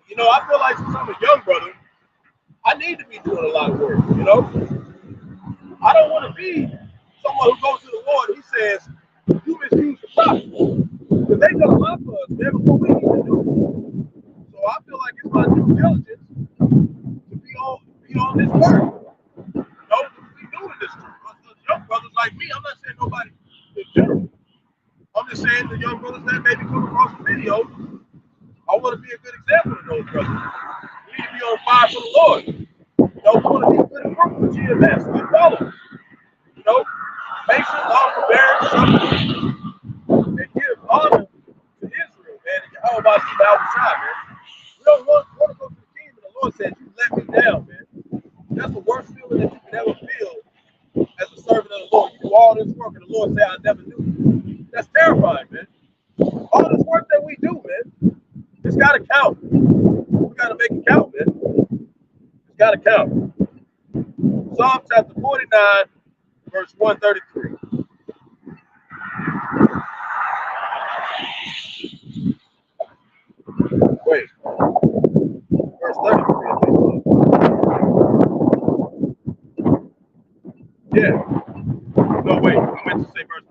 S1: You know, I feel like since I'm a young brother, I need to be doing a lot of work, you know? I don't want to be someone who goes to the Lord and he says, you misuse the prophet. Because they done a lot for us, man, before we even do. So I feel like it's my due diligence to be on this work. You know, to be doing this. Young brothers like me, I'm not saying nobody in general. I'm just saying the young brothers that maybe come across the video, I want to be a good example of those brothers. We need to be on fire for the Lord. know, we want to be good fruit for GMS, good followers. You know, patient, long forbearance, suffering, and give honor to Israel, man. And Yahawashi, Rawchaa, man. We don't want to go to the kingdom, and the Lord said, "You let me down, man." That's the worst feeling that you can ever feel as a servant of the Lord. You do all this work, and the Lord say, "I never knew you." That's terrifying, man. All this work that we do, man, it's got to count. We got to make it count, man. It's got to count. Psalm chapter 49, verse 133. Wait. Verse 33, I think. Yeah. No, wait. I meant to say verse.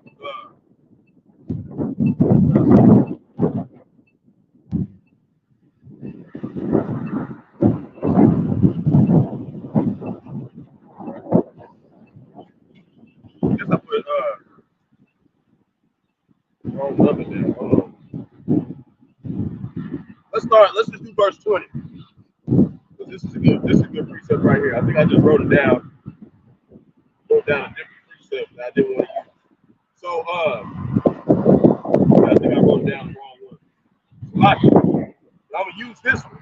S1: Guess I put wrong number there. Hold on. Let's just do verse 20. This is a good precept right here. I think I just wrote it down. Wrote down a different precept that I didn't want to use. So I think I wrote down the wrong one. So I'm gonna use this one.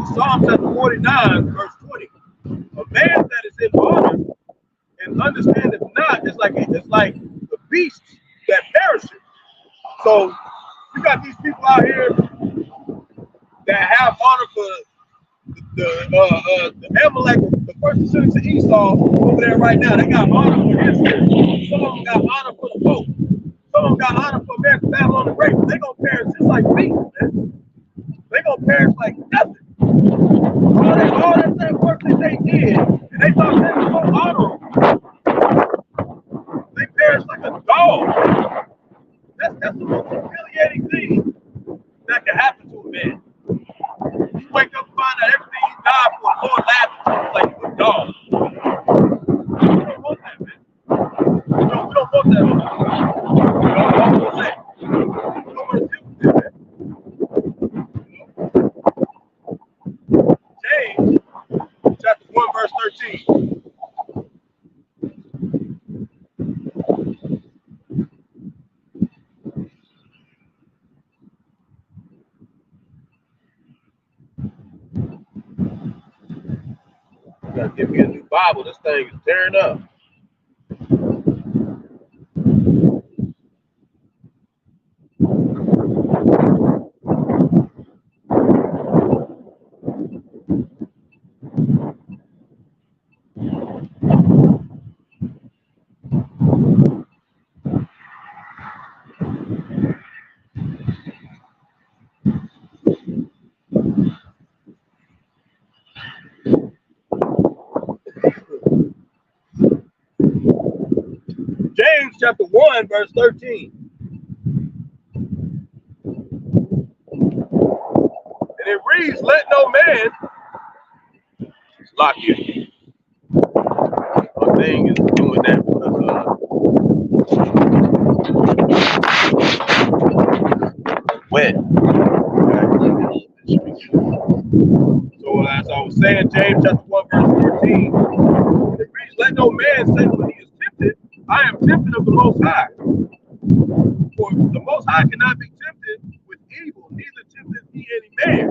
S1: So Psalm chapter 49, verse 20. A man that is in honor and understandeth not is like the beasts that perisheth. So you got these people out here that have honor for the Amalek, the first descendants of Esau over there right now. They got honor for Israel. Some of them got honor for the folk. Some of them got honor for American Babylon the Great. They gonna perish just like beasts, man. They gonna perish like nothing. All that work that they did, and they thought they was gonna honor them. They perish like a dog. That's the most humiliating thing that can happen to a man. You wake up and find out everything you died for, the Lord laughs at you like you're a dog. We don't want that, man. We don't want that. We don't want that. We don't want to deal with that, man. James chapter 1, verse 13. You gotta give me a new Bible. This thing is tearing up. James chapter 1, verse 13. And it reads, let no man lock you. My thing is doing that because wet. So as I was saying, James chapter 1, verse 13, it reads, let no man say when he is tempted, I am tempted of the Most High. For the Most High cannot be tempted with evil, neither tempteth he any man.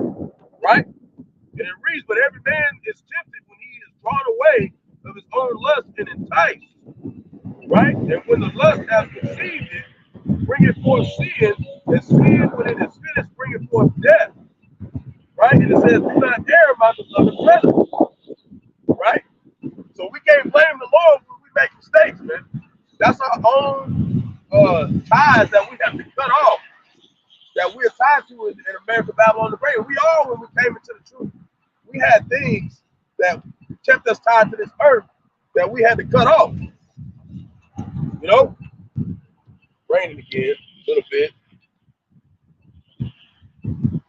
S1: Right? And it reads, but every man is tempted when he is drawn away of his own lust and enticed. Right? And when the lust has conceived it, bringeth forth sin, and sin, when it is finished, bringeth forth death. Right? And it says, do not err, my beloved brethren. Right? So we can't blame the Lord when we make mistakes, man. That's our own ties that we have to cut off, that we're tied to in American Babylon the Great. We all, when we came into the truth, we had things that kept us tied to this earth that we had to cut off. You know? Raining again, a little bit.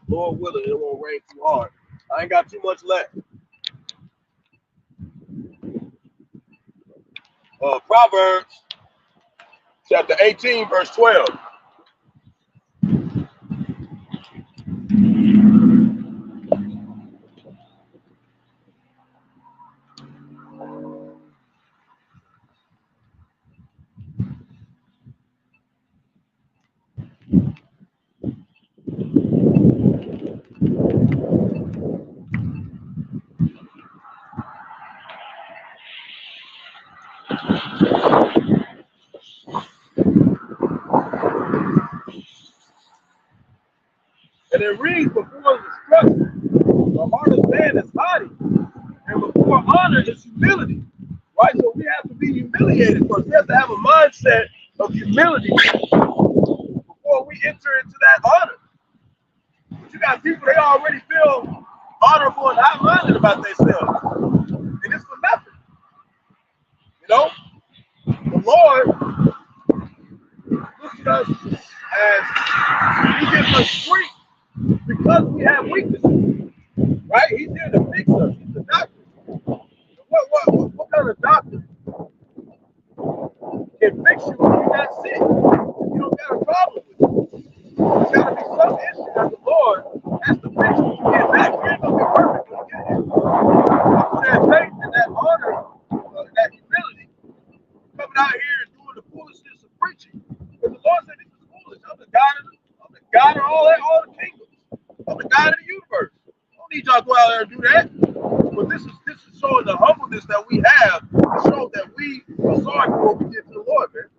S1: Lord willing, it won't rain too hard. I ain't got too much left. Proverbs chapter 18, verse 12.
S2: it reads, before destruction, the heart of man is haughty, and before honor is humility. Right? So we have to be humiliated first. We have to have a mindset of humility before we enter into that honor. But you got people, they already feel honorable and high-minded about themselves. And it's for nothing. You know? The Lord looks at us as He gives us strength because we have weaknesses. Right? He's here to fix us. He's the doctor. What kind of doctor can fix you if you're not sick? You don't got a problem with it. There's got to be some issue that the Lord has to fix when you get back. You ain't going to be perfect when you get here. So that faith and that honor, that humility, coming out here and doing the foolishness of preaching. Because the Lord said this is foolish. I'm the God of all the kingdoms. I'm the God of the universe. I don't need y'all to go out there and do that. But this is showing the humbleness that we have to show that we are sorry for what we did to the Lord, man.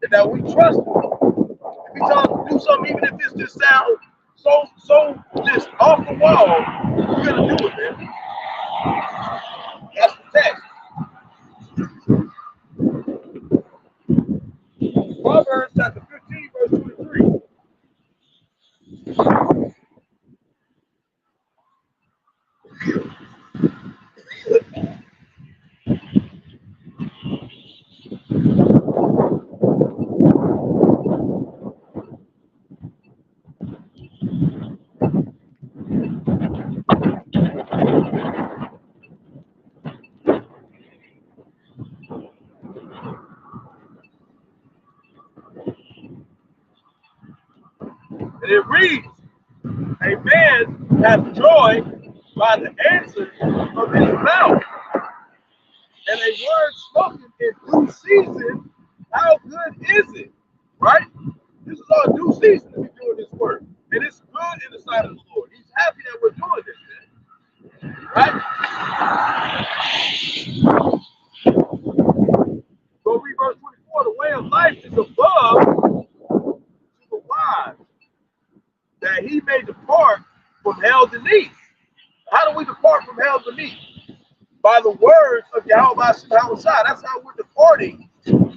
S2: And that we trust Him. If He tells us to do something, even if this just sounds so just off the wall, we're gonna do it, man. That's the text. Proverbs chapter 15, verse 23. And it reads, a man hath joy by the answer of his mouth, and a word spoken in due season, how good is it? Right? This is our due season to be doing this work. And it's good in the sight of the Lord. He's happy that we're doing this, man. Right? So read verse 24, the way of life is above to the wise, that he may depart from hell beneath. How do we depart from hell beneath? By the words of Yahawashi. That's how we're departing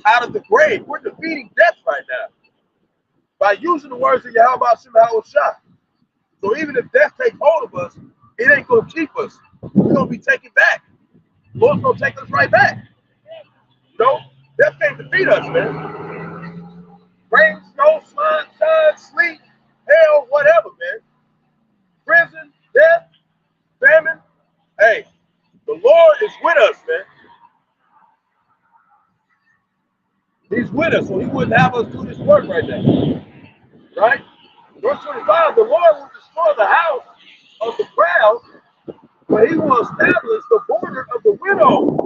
S2: out of the grave. We're defeating death right now by using the words of Yahawashi. So even if death takes hold of us, it ain't going to keep us. We're going to be taken back. The Lord's going to take us right back. You know, death can't defeat us, man. Rain, snow, sunshine, sleep, hell, whatever, man. Prison, death, famine. Hey, the Lord is with us, man. He's with us, so He wouldn't have us do this work right now. Right? Verse 25, the Lord will destroy the house of the proud, but He will establish the border of the widow.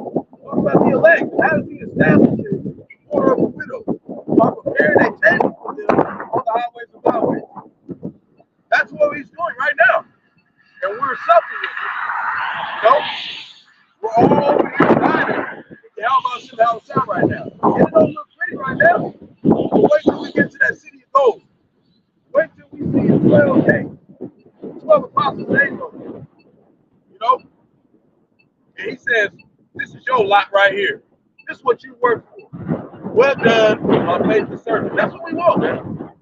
S2: Talk about the elect. How does He establish the border of the widow? By preparing a table for them on the highways and byways. That's what He's doing right now. And we're suffering with it. You know? We're all over here dying with the Yahawashi right now. And it don't look pretty right now. But wait till we get to that city of gold. Wait till we see 12 apostles' names on it. You know? And He says, this is your lot right here. This is what you work for. Well done, my faithful servant. That's what we want, man.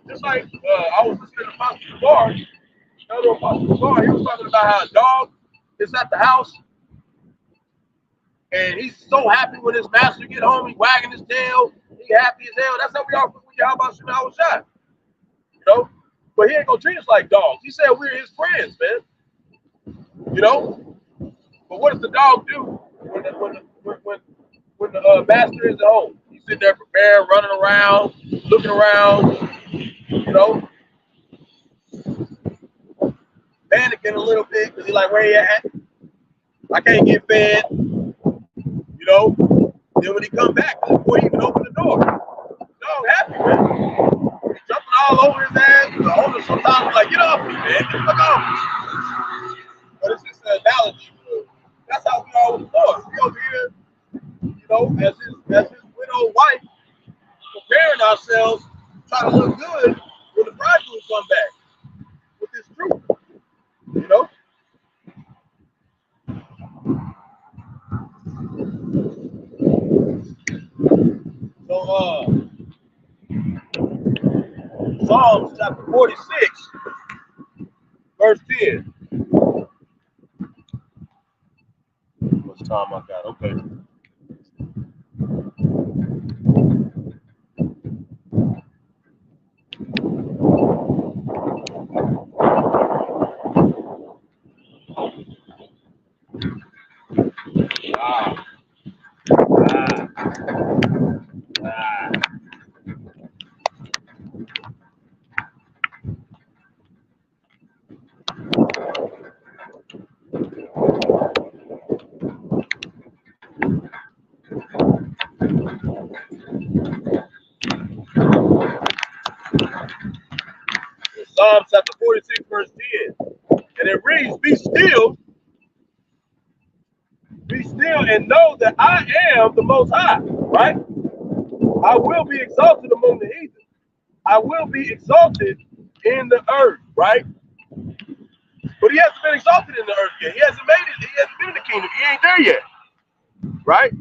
S2: Just like I was listening to Apostle Barak, another Apostle Barak, he was talking about how a dog is at the house, and he's so happy when his master get home, he's wagging his tail, he happy as hell. That's how we are with Yahawashi. You know? But He ain't gonna treat us like dogs. He said we're His friends, man. You know? But what does the dog do when the master is at home? He's sitting there prepared, running around, looking around, you know, panicking a little bit because he's like, where you at? I can't get fed, you know. Then when he come back, before he even open the door, the dog happy, man. He's jumping all over his ass. The owner sometimes like, get off me, man. Get the fuck off me. But it's just an analogy. That's how we are with the Lord. We over here, you know, as his widow wife, preparing ourselves, trying to look good when the bride on Psalms chapter 46, verse 10. How much time I got? Okay. Psalms chapter 46, verse 10. And it reads, be still and know that I am the Most High, right? I will be exalted among the heathen. I will be exalted in the earth, right? But he hasn't been exalted in the earth yet. He hasn't made it. He hasn't been in the kingdom. He ain't there yet, right?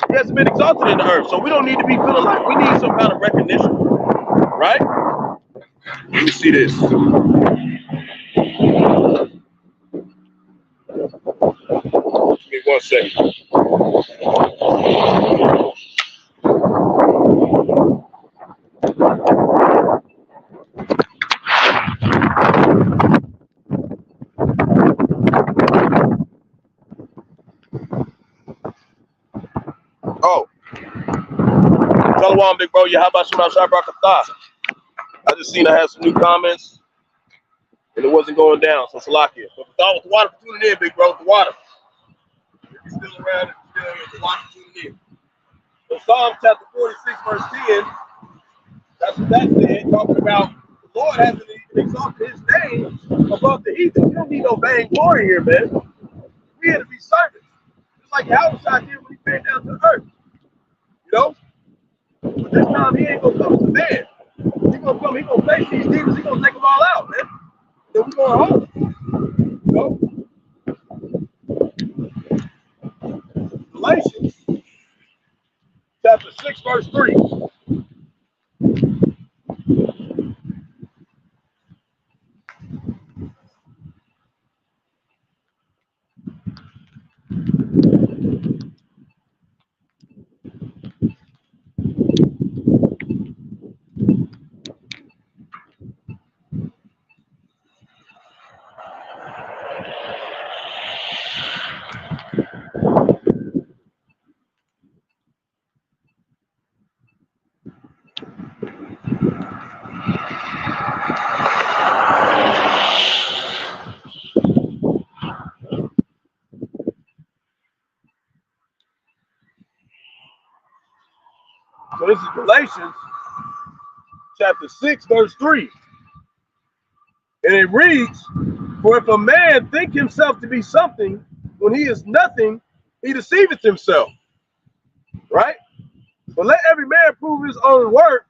S2: He hasn't been exalted in the earth. So we don't need to be feeling like we need some kind of recognition, right? Let me see this. Give me 1 second. Oh. Shalom, big bro. Yahawashi, Barak. I just seen I had some new comments and it wasn't going down. So Salakia. But the thought with the water for tuning in, big bro, with the water. If you're still around, if you're still here, the water for tuning in. So Psalm chapter 46, verse 10, that's what that said, talking about the Lord hasn't even exalted his name above the heathen. We don't need no vain glory here, man. We here to be servants. Just like Yahawashi did when he came down to earth. You know? But this time he ain't gonna come as a man. He gonna face these demons, he gonna take them all out, man. Then we going home. You know? Galatians chapter 6, verse 3. So this is Galatians chapter 6, verse 3. And it reads, for if a man think himself to be something, when he is nothing, he deceiveth himself. Right? But let every man prove his own work,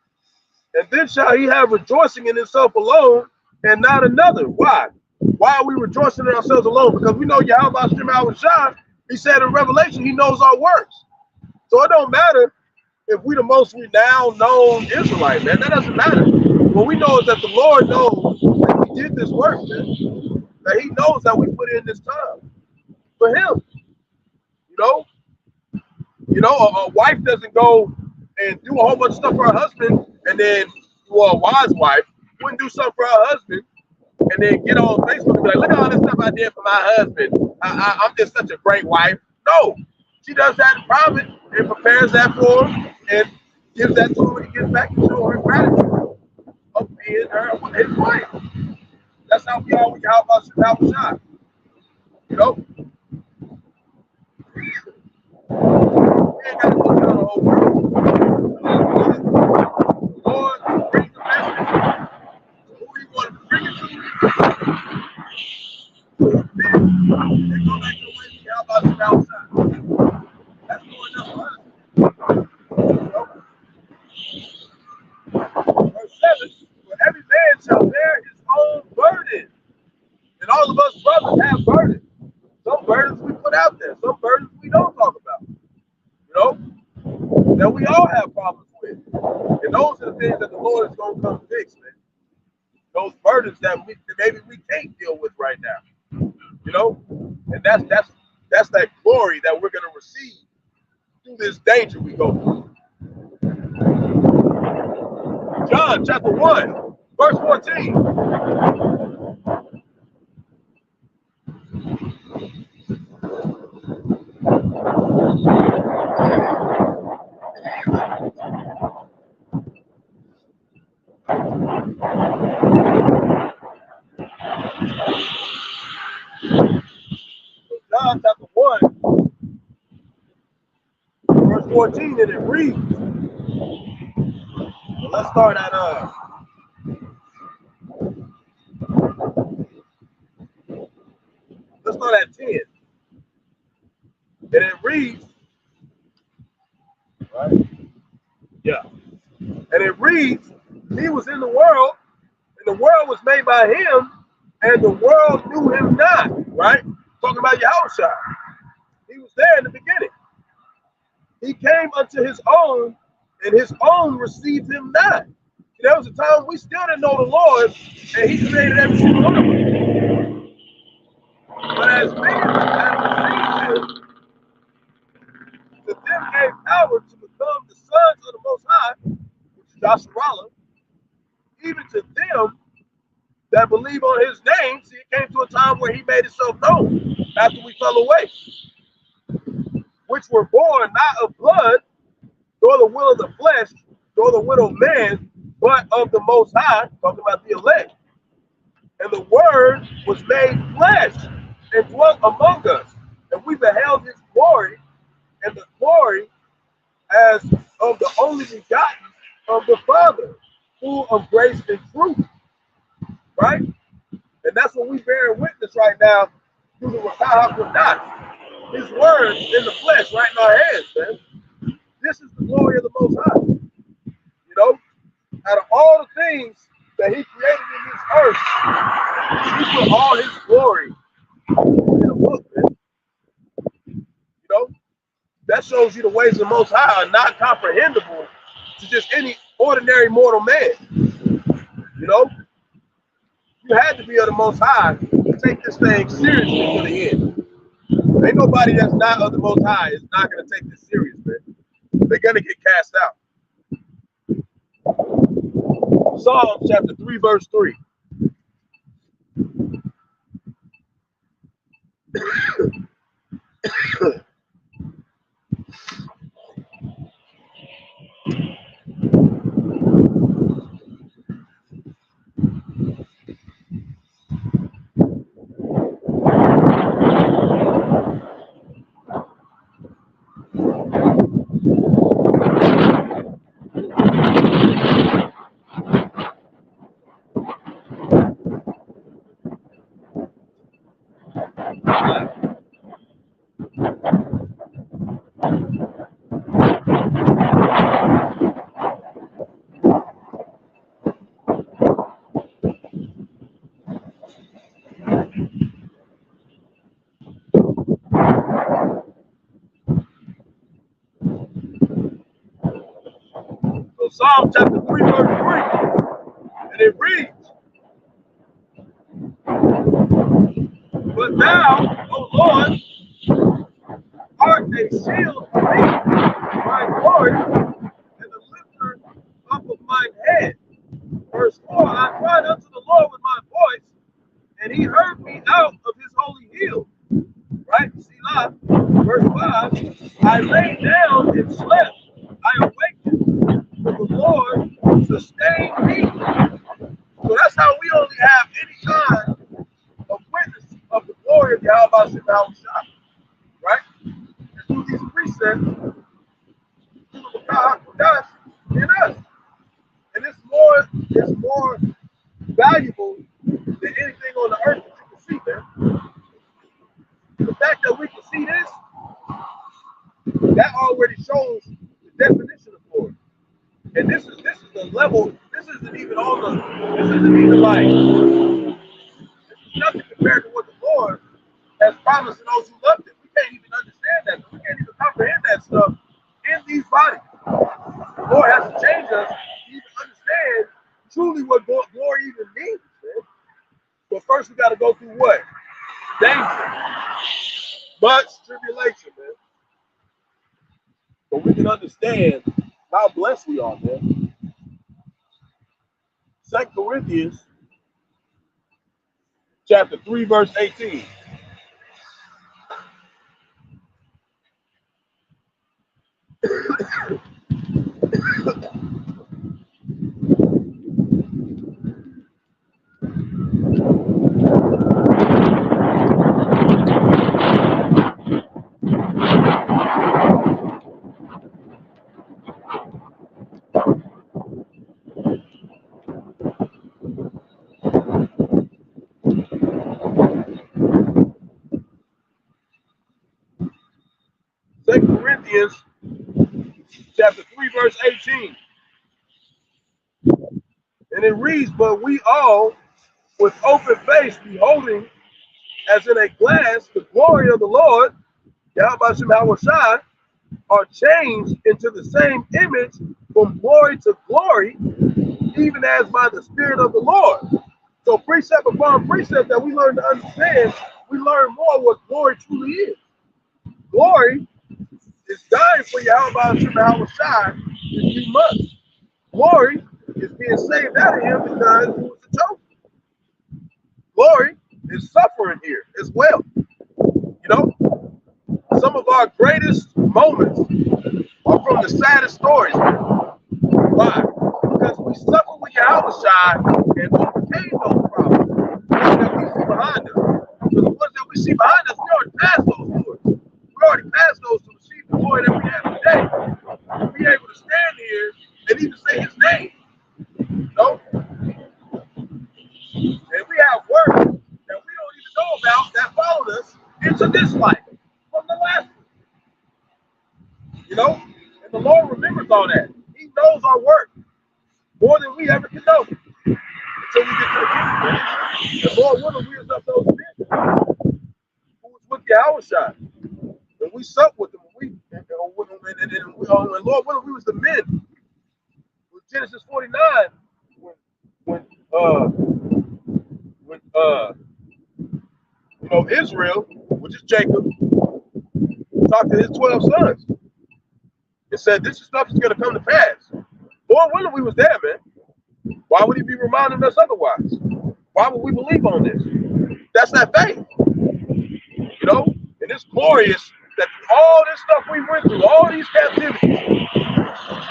S2: and then shall he have rejoicing in himself alone, and not another. Why? Why are we rejoicing in ourselves alone? Because we know Yahawashi, he said in Revelation, he knows our works. So it don't matter if we the most renowned known Israelite, man. That doesn't matter. What we know is that the Lord knows that we did this work, man. That he knows that we put in this time for him. You know, a wife doesn't go and do a whole bunch of stuff for her husband, and then, well, a wise wife wouldn't do something for her husband, and then get on Facebook and be like, look at all this stuff I did for my husband. I'm just such a great wife. No, she does that in private and prepares that for him and gives that to him when he gets back to show her gratitude of being his wife. That's how we are with Yahawashi. You know? We ain't got to go down the whole world. Lord, bring the message. Who he wanted to bring it to? Then go back to the way we Yahawashi. That's going up for us. Verse 7, for every man shall bear his own burden. And all of us brothers have burdens. Some those burdens that maybe we can't deal with right now. You know, and that's that glory that we're going to receive through this danger we go through. John chapter 1, verse 14. John chapter 1, verse 14, and it reads. So let's start at let's start at 10. And it reads, right? Yeah. And it reads, he was in the world, and the world was made by him, and the world knew him not, right? Talking about Yahawashi. He was there in the beginning. He came unto his own, and his own received him not. There was a time we still didn't know the Lord, and he created every single one of us. But as many as received him, to them gave power to become the sons of the Most High, which is Yahawah, even to them that believe on his name. See, it came to a time where he made himself known after we fell away, which were born not of blood, nor the will of the flesh, nor the will of man, but of the Most High, talking about the elect. And the Word was made flesh and dwelt among us, and we beheld his glory, and the glory as of the only begotten of the Father, full of grace and truth. Right? And that's what we bear witness right now through the Qadash. His word in the flesh right in our hands, man. This is the glory of the Most High. You know, out of all the things that he created in this earth, he put all his glory in a book, man. You know, that shows you the ways of the Most High are not comprehensible to just any ordinary mortal man. You know, you had to be of the Most High to take this thing seriously to the end. Ain't nobody that's not of the Most High is not going to take this serious, man. They're going to get cast out. Psalm chapter 3, verse 3. So Psalm chapter 3, verse 3. And it reads, but thou, O Lord, art a shield for me, my glory, and the lifter up of mine head. Verse 4, I cried unto the Lord with my voice, and he heard me out of his holy hill. Right? Selah. Verse 5, I lay down and slept. I awakened, for the Lord sustained me. So that's how we only have any kind of witness of the glory of Yahawashi, right? And through these precepts, through the Qadash in us. And it's more valuable than anything on the earth that you can see, man. The fact that we can see this, that already shows the definition of glory. And this is the level, this isn't even like, this is nothing compared to what the Lord has promised to those who love him. We can't even understand that. We can't even comprehend that stuff in these bodies. The Lord has to change us to even understand truly what what glory even means, man. But first we got to go through what? Danger. Much tribulation, man. So we can understand how blessed we are, man. 2 Corinthians chapter 3, verse 18. Corinthians chapter 3, verse 18. And it reads, but we all, with open face, beholding as in a glass the glory of the Lord, Yahawashi, are changed into the same image from glory to glory, even as by the Spirit of the Lord. So precept upon precept that we learn to understand, we learn more what glory truly is. Glory is dying for Yahawashi if you must. Glory is being saved out of him because he was the chosen. Glory is suffering here as well. You know, some of our greatest moments are from the saddest stories. Why? Because we suffered with Yahawashi and overcame those problems that we see behind us. So the ones that we see behind us, we already passed those glories. We already passed those to receive the glory that we have today. To be able to stand here and even say his name. You know? And we have work that we don't even know about that followed us into this life from the last one. You know? And the Lord remembers all that. He knows our work more than we ever can know until we get to the kingdom. And Lord willing, we was up those men who was with Yahawashi. And we supped with them. And Lord willing, we was the men. With Genesis 49, when you know, Israel, which is Jacob, talked to his 12 sons and said, this stuff is going to come to pass. Lord willing, we was there, man. Why would he be reminding us otherwise? Why would we believe on this? That's that faith. You know? And it's glorious that all this stuff we went through, all these captivities,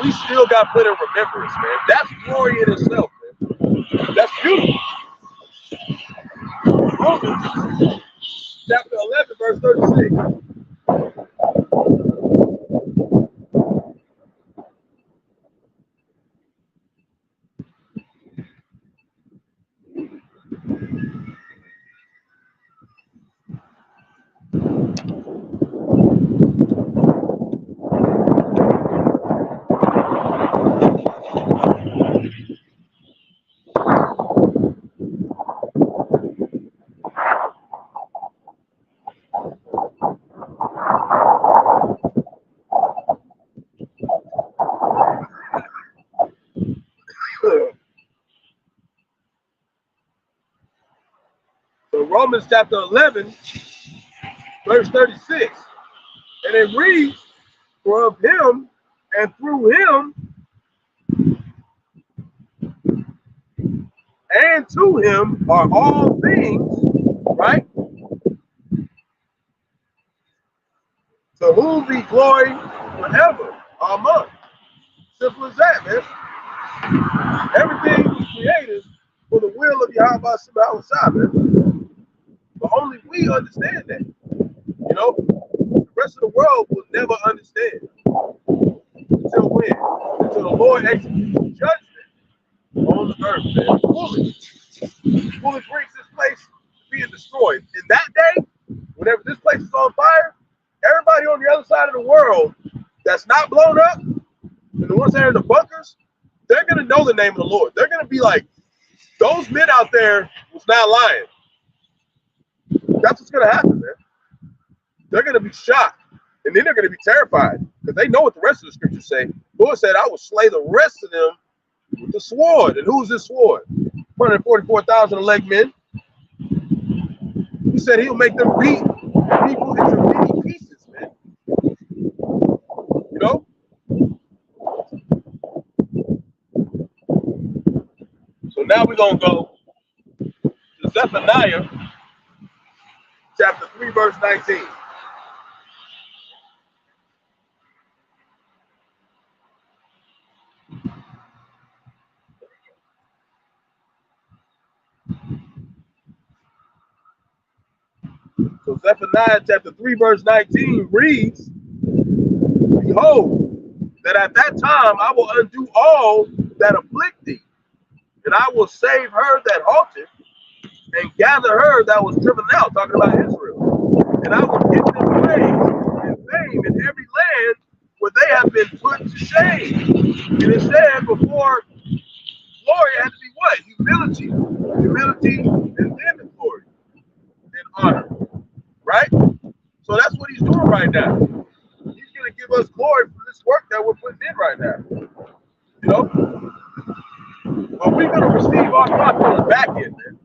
S2: we still got put in remembrance, man. That's glory in itself, man. That's beautiful. Romans chapter 11, verse 36. So Romans chapter 11, verse 36. And it reads, for of him and through him and to him are all things, right? To whom be glory forever. Amen. Simple as that, man. Everything was created for the will of Yahawashi, man. But only we understand that. You know, the rest of the world will never understand. Until when? Until the Lord executes judgment on the earth, man. Fully brings this place to being destroyed. In that day, whenever this place is on fire, everybody on the other side of the world that's not blown up, and the ones that are in the bunkers, they're going to know the name of the Lord. They're going to be like, those men out there was not lying. That's what's going to happen, man. They're going to be shocked. And then they're going to be terrified because they know what the rest of the scriptures say. The Lord said, I will slay the rest of them with the sword. And who's this sword? 144,000 elect men. He said he'll make them beat people into many pieces, man. You know? So now we're going to go to Zephaniah chapter 3, verse 19. So Zephaniah chapter 3, verse 19 reads, Behold, that at that time I will undo all that afflict thee, and I will save her that halted, and gather her that was driven out, talking about Israel. And I will give them praise and fame in every land where they have been put to shame. And it said before glory had to be what? Humility. Humility and then the glory and honor. Right? So that's what he's doing right now. He's going to give us glory for this work that we're putting in right now. You know? But we're going to receive our prophet on the back end, man.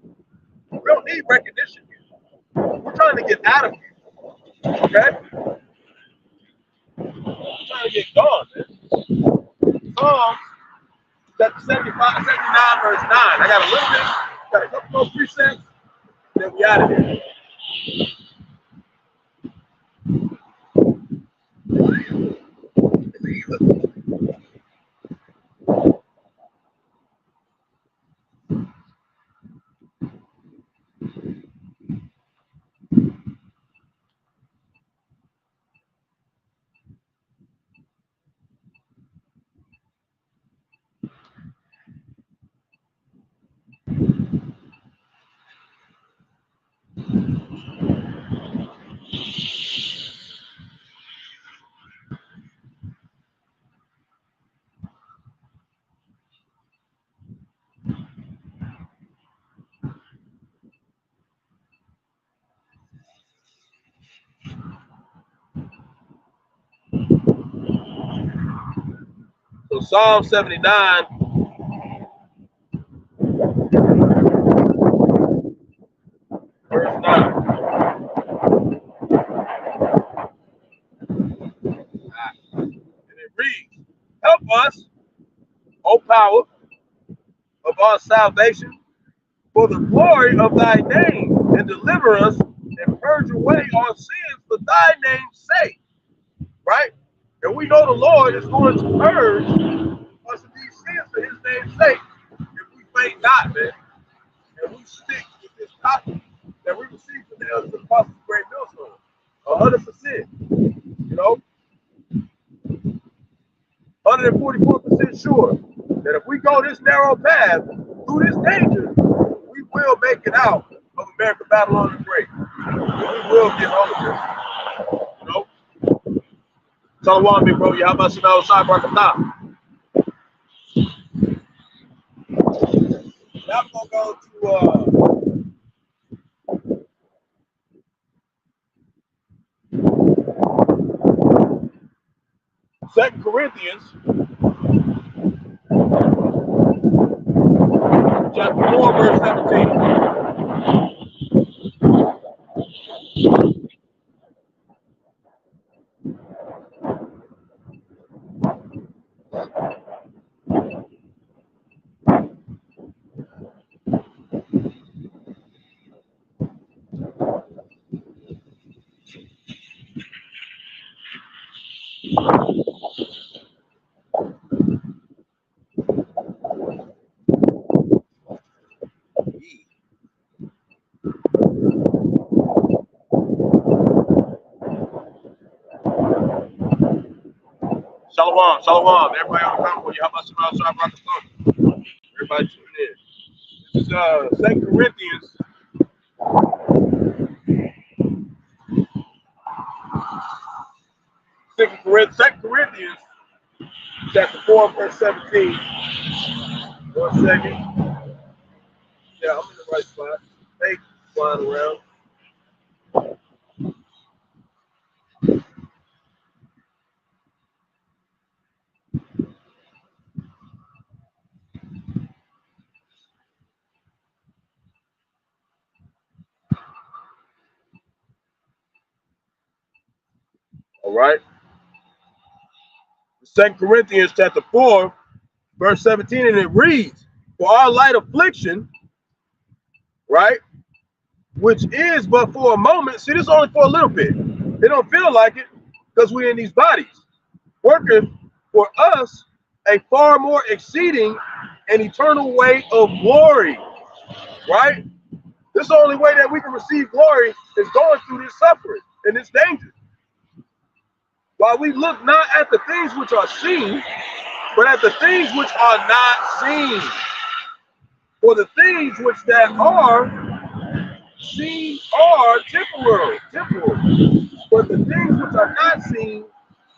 S2: We don't need recognition here. We're trying to get out of here. Okay? We're trying to get gone, man. Psalms chapter 79, verse 9. I got a little bit, got a couple more precepts, then we out of here. So Psalm 79, verse 9. And it reads, Help us, O power of our salvation, for the glory of thy name, and deliver us and purge away our sins for thy name's sake. Right? And we know the Lord is going to purge us of these sins for his name's sake if we faint not, man. And we stick with this gospel that we receive from the elders of the apostles of great millstone. 100%. You know? 144% sure that if we go this narrow path through this danger, we will make it out of America, Babylon, and Great. We will get home. You know? Shalom, big bro. Yahawashi, Barak, Atham. Now I'm going to go to 2 Corinthians chapter 4, verse 17. Shalom, shalom. Everybody on the convo, Yahawashi, Barak, Atham. Everybody tuning in. This is 2 Corinthians. Second Corinthians chapter 4, verse 17. 1 second. Yeah, I'm in the right spot. Hey, flying around. All right. 2 Corinthians chapter 4, verse 17, and it reads, for our light affliction, right, which is but for a moment. See, this is only for a little bit. It don't feel like it because we're in these bodies. Working for us a far more exceeding and eternal weight of glory, right? This is the only way that we can receive glory is going through this suffering and this danger. While we look not at the things which are seen, but at the things which are not seen. For the things which that are seen are temporal, but the things which are not seen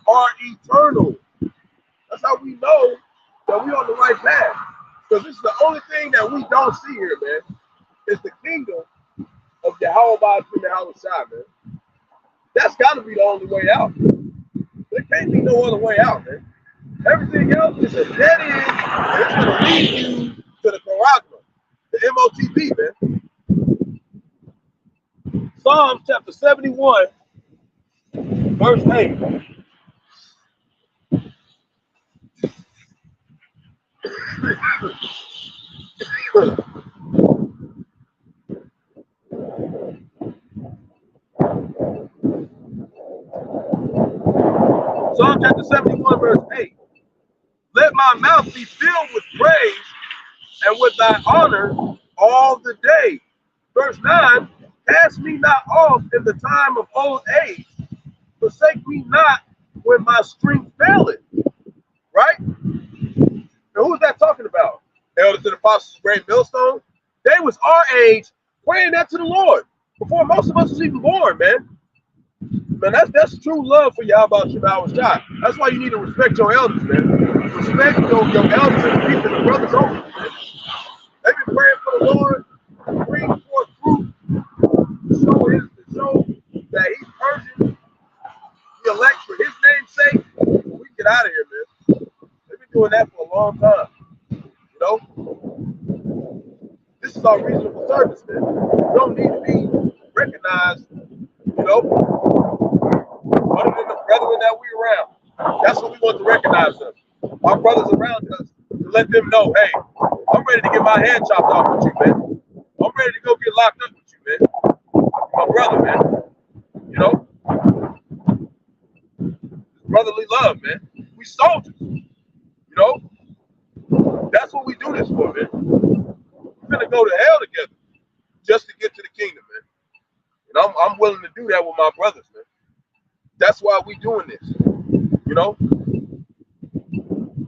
S2: are eternal. That's how we know that we're on the right path. Because this is the only thing that we don't see here, man. It's the kingdom of Yahawah and Yahawashi, man. That's got to be the only way out. There can't be no other way out, man. Everything else is a dead end. It's going to lead you to the Barak, the MOTB, man. Psalms chapter 71, verse 8. Psalm chapter 71, verse 8. Let my mouth be filled with praise and with thy honor all the day. Verse 9. Cast me not off in the time of old age. Forsake me not when my strength faileth. Right? And who is that talking about? Elders and apostles of Great Millstone. They was our age praying that to the Lord before most of us was even born, man. Man, that's true love for Yahawashi. That's why you need to respect your elders, man. Respect your elders and people, the brothers over you, man. They've been praying for the Lord to bring forth fruit, to show that he's purging the elect for his name's sake. We can get out of here, man. They've been doing that for a long time. You know? This is our reasonable service, man. We don't need to be recognized, you know, other than the brethren that we around. That's what we want to recognize them. Our brothers around us, to let them know, hey, I'm ready to get my head chopped off with you, man. I'm ready to go get locked up with you, man. My brother, man. You know? Brotherly love, man. We soldiers. You know? That's what we do this for, man. We're gonna go to hell together just to get to the kingdom, man. And I'm willing to do that with my brothers, man. That's why we doing this. You know?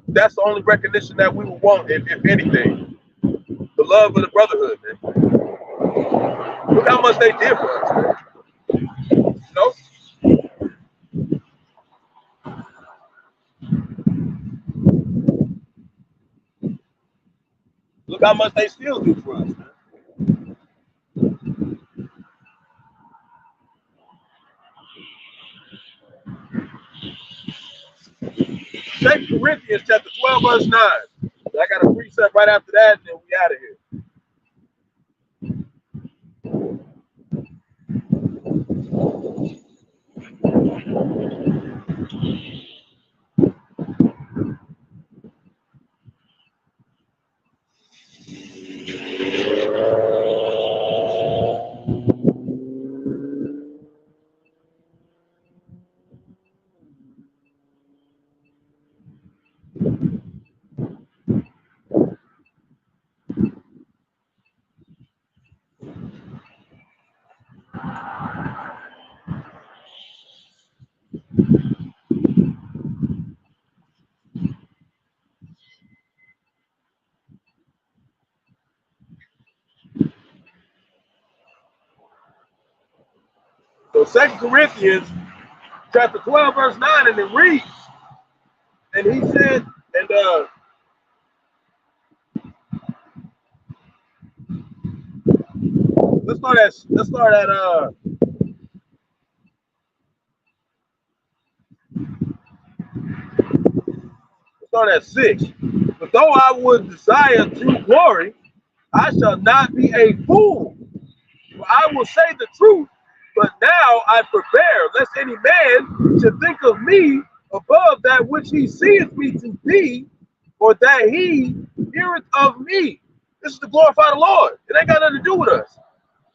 S2: That's the only recognition that we would want, if anything. The love of the brotherhood, man. Look how much they did for us, man. You know? Look how much they still do for us, man. 2 Corinthians chapter 12, verse 9. I got a precept right after that, and then we out of here. So 2 Corinthians chapter 12, verse 9, and it reads, and he said, and let's start at 6. But though I would desire true glory, I shall not be a fool. For I will say the truth, But now I forbear, lest any man should think of me above that which he seeth me to be, or that he heareth of me. This is to glorify the Lord. It ain't got nothing to do with us,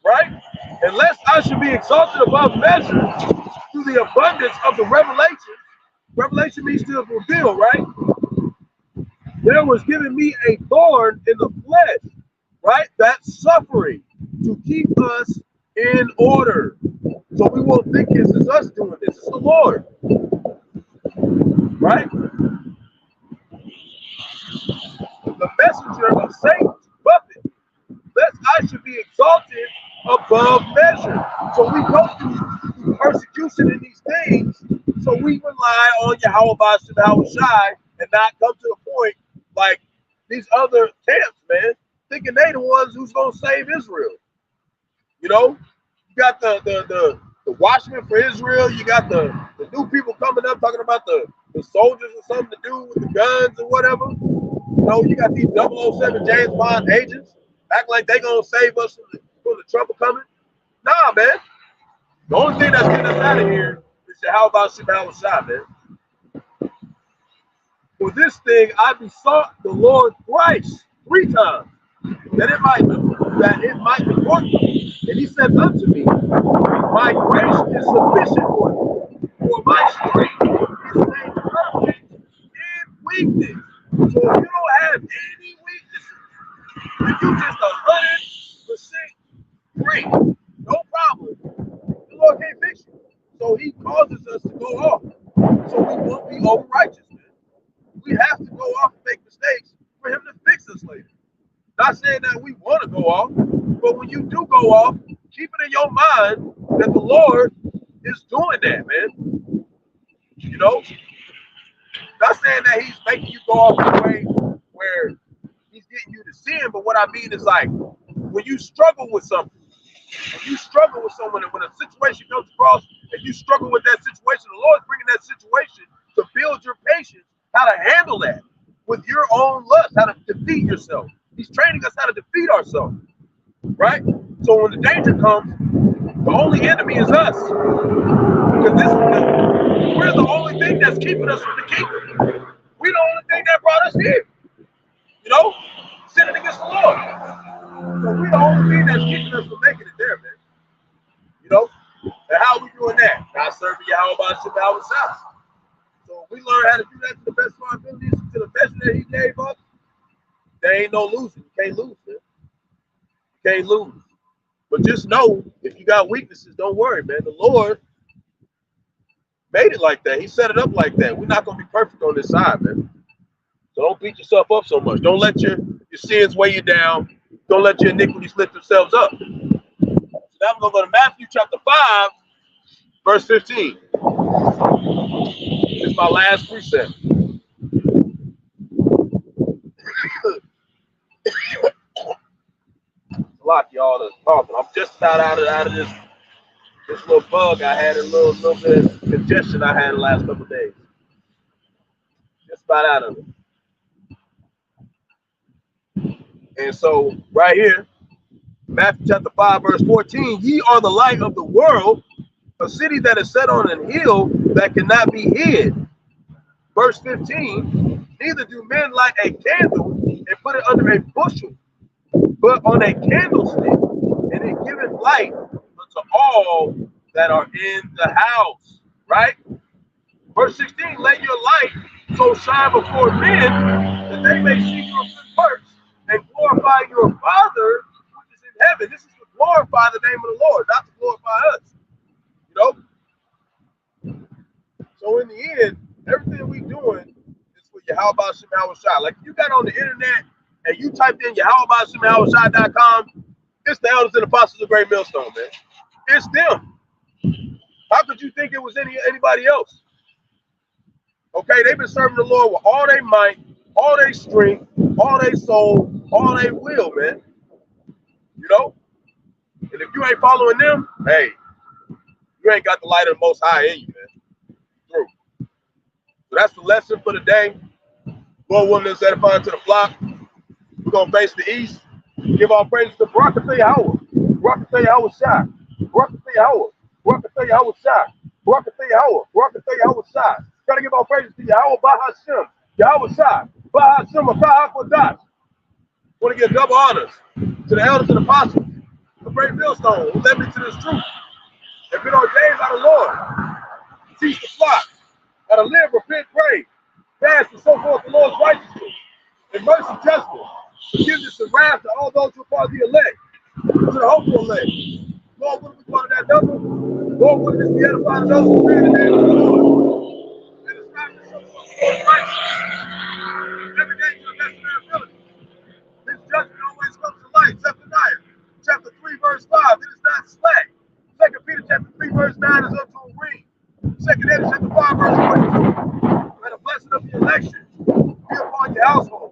S2: right? Unless I should be exalted above measure through the abundance of the revelation. Revelation means to reveal, right? There was given me a thorn in the flesh, right? That's suffering to keep us in order. So we won't think this is us doing this. It's the Lord, right? The messenger of Satan's buffet, lest I should be exalted above measure. So we go through persecution in these things. So we rely on Yahawah and Yahawashi and not come to the point like these other camps, man, thinking they the ones who's gonna save Israel. You know, you got the watchmen for Israel. You got the new people coming up talking about the soldiers or something to do with the guns or whatever. You know, you got these 007 James Bond agents act like they gonna save us from the trouble coming. Nah, man. The only thing that's getting us out of here is Yahawashi, man. For this thing I besought the Lord thrice, 3 times, that it might be working. And he said unto me, my grace is sufficient for you, for my strength is made perfect in weakness. So if you don't have any weaknesses, if you just 100% free, no problem, the Lord can't fix you. So he causes us to go off, so we won't be over righteous, man. We have to go off and make mistakes for him to fix us later. Not saying that we want to go off, but when you do go off, keep it in your mind that the Lord is doing that, man. You know? Not saying that he's making you go off in a way where he's getting you to sin, but what I mean is like, when you struggle with something, when you struggle with someone, and when a situation comes across, and you struggle with that situation, the Lord's bringing that situation to build your patience, how to handle that with your own lust, how to defeat yourself. He's training us how to defeat ourselves, right? So when the danger comes, the only enemy is us. Because we're the only thing that's keeping us from the kingdom. We're the only thing that brought us here. You know? Sinning against the Lord. So we're the only thing that's keeping us from making it there, man. You know? And how are we doing that? By serving Yahawah and Yahawashi. So if we learn how to do that to the best of our abilities, to the best that he gave us, there ain't no losing. You can't lose, man. You can't lose. But just know, if you got weaknesses, don't worry, man. The Lord made it like that. He set it up like that. We're not going to be perfect on this side, man. So don't beat yourself up so much. Don't let your sins weigh you down. Don't let your iniquities lift themselves up. So now I'm going to go to Matthew chapter 5, verse 15. This is my last precept. Lock y'all to talking. I'm just about out of this little bug I had, a little bit of congestion I had the last couple of days. Just about out of it. And so right here, Matthew chapter 5, verse 14, ye are the light of the world, a city that is set on an hill that cannot be hid. Verse 15, neither do men light a candle and put it under a bushel, but on a candlestick, and it giveth light unto all that are in the house. Right? Verse 16, let your light so shine before men that they may see your good works and glorify your Father which is in heaven. This is to glorify the name of the Lord, not to glorify us. You know? So in the end, everything we doing is for Yahawah and Yahawashi. Like if you got on the internet and you typed in YahawahShemYahawashi.com, it's the elders and apostles of Great Millstone, man. It's them. How could you think it was anybody else? Okay, they've been serving the Lord with all their might, all their strength, all their soul, all their will, man. You know? And if you ain't following them, hey, you ain't got the light of the Most High in you, man. True. So that's the lesson for the day. Lord willing, let's edify to the flock. We're going to face the east. Give all praise to Barak, Yahawah. Barak, Yahawashi. Barak, Yahawah. Yahawashi. Yahawashi. Gotta give all praises to Yahawah, Bahasham, Yahawashi, Bahasham, Qadash. Want to give double honors to the elders and apostles, the great millstone who led me to this truth. Have been ordained by the Lord. Teach the flock how to live, repent, pray, fast, and so forth the Lord's righteousness, and mercy, justice, forgiveness, and wrath to all those who are part of the elect, to the hopeful elect. Lord, what are we part of that number? Lord, what is the edifying those who fear the name of the Lord? And it's not to show forth the Lord's righteousness. Every day to the best of their ability. His judgment always comes to light. Zephaniah chapter 3, verse 5. It is not slack. 2 Peter chapter 3, verse 9 is unto a ring. 2 Peter chapter 5, verse 22. And the blessing of the election be upon your household.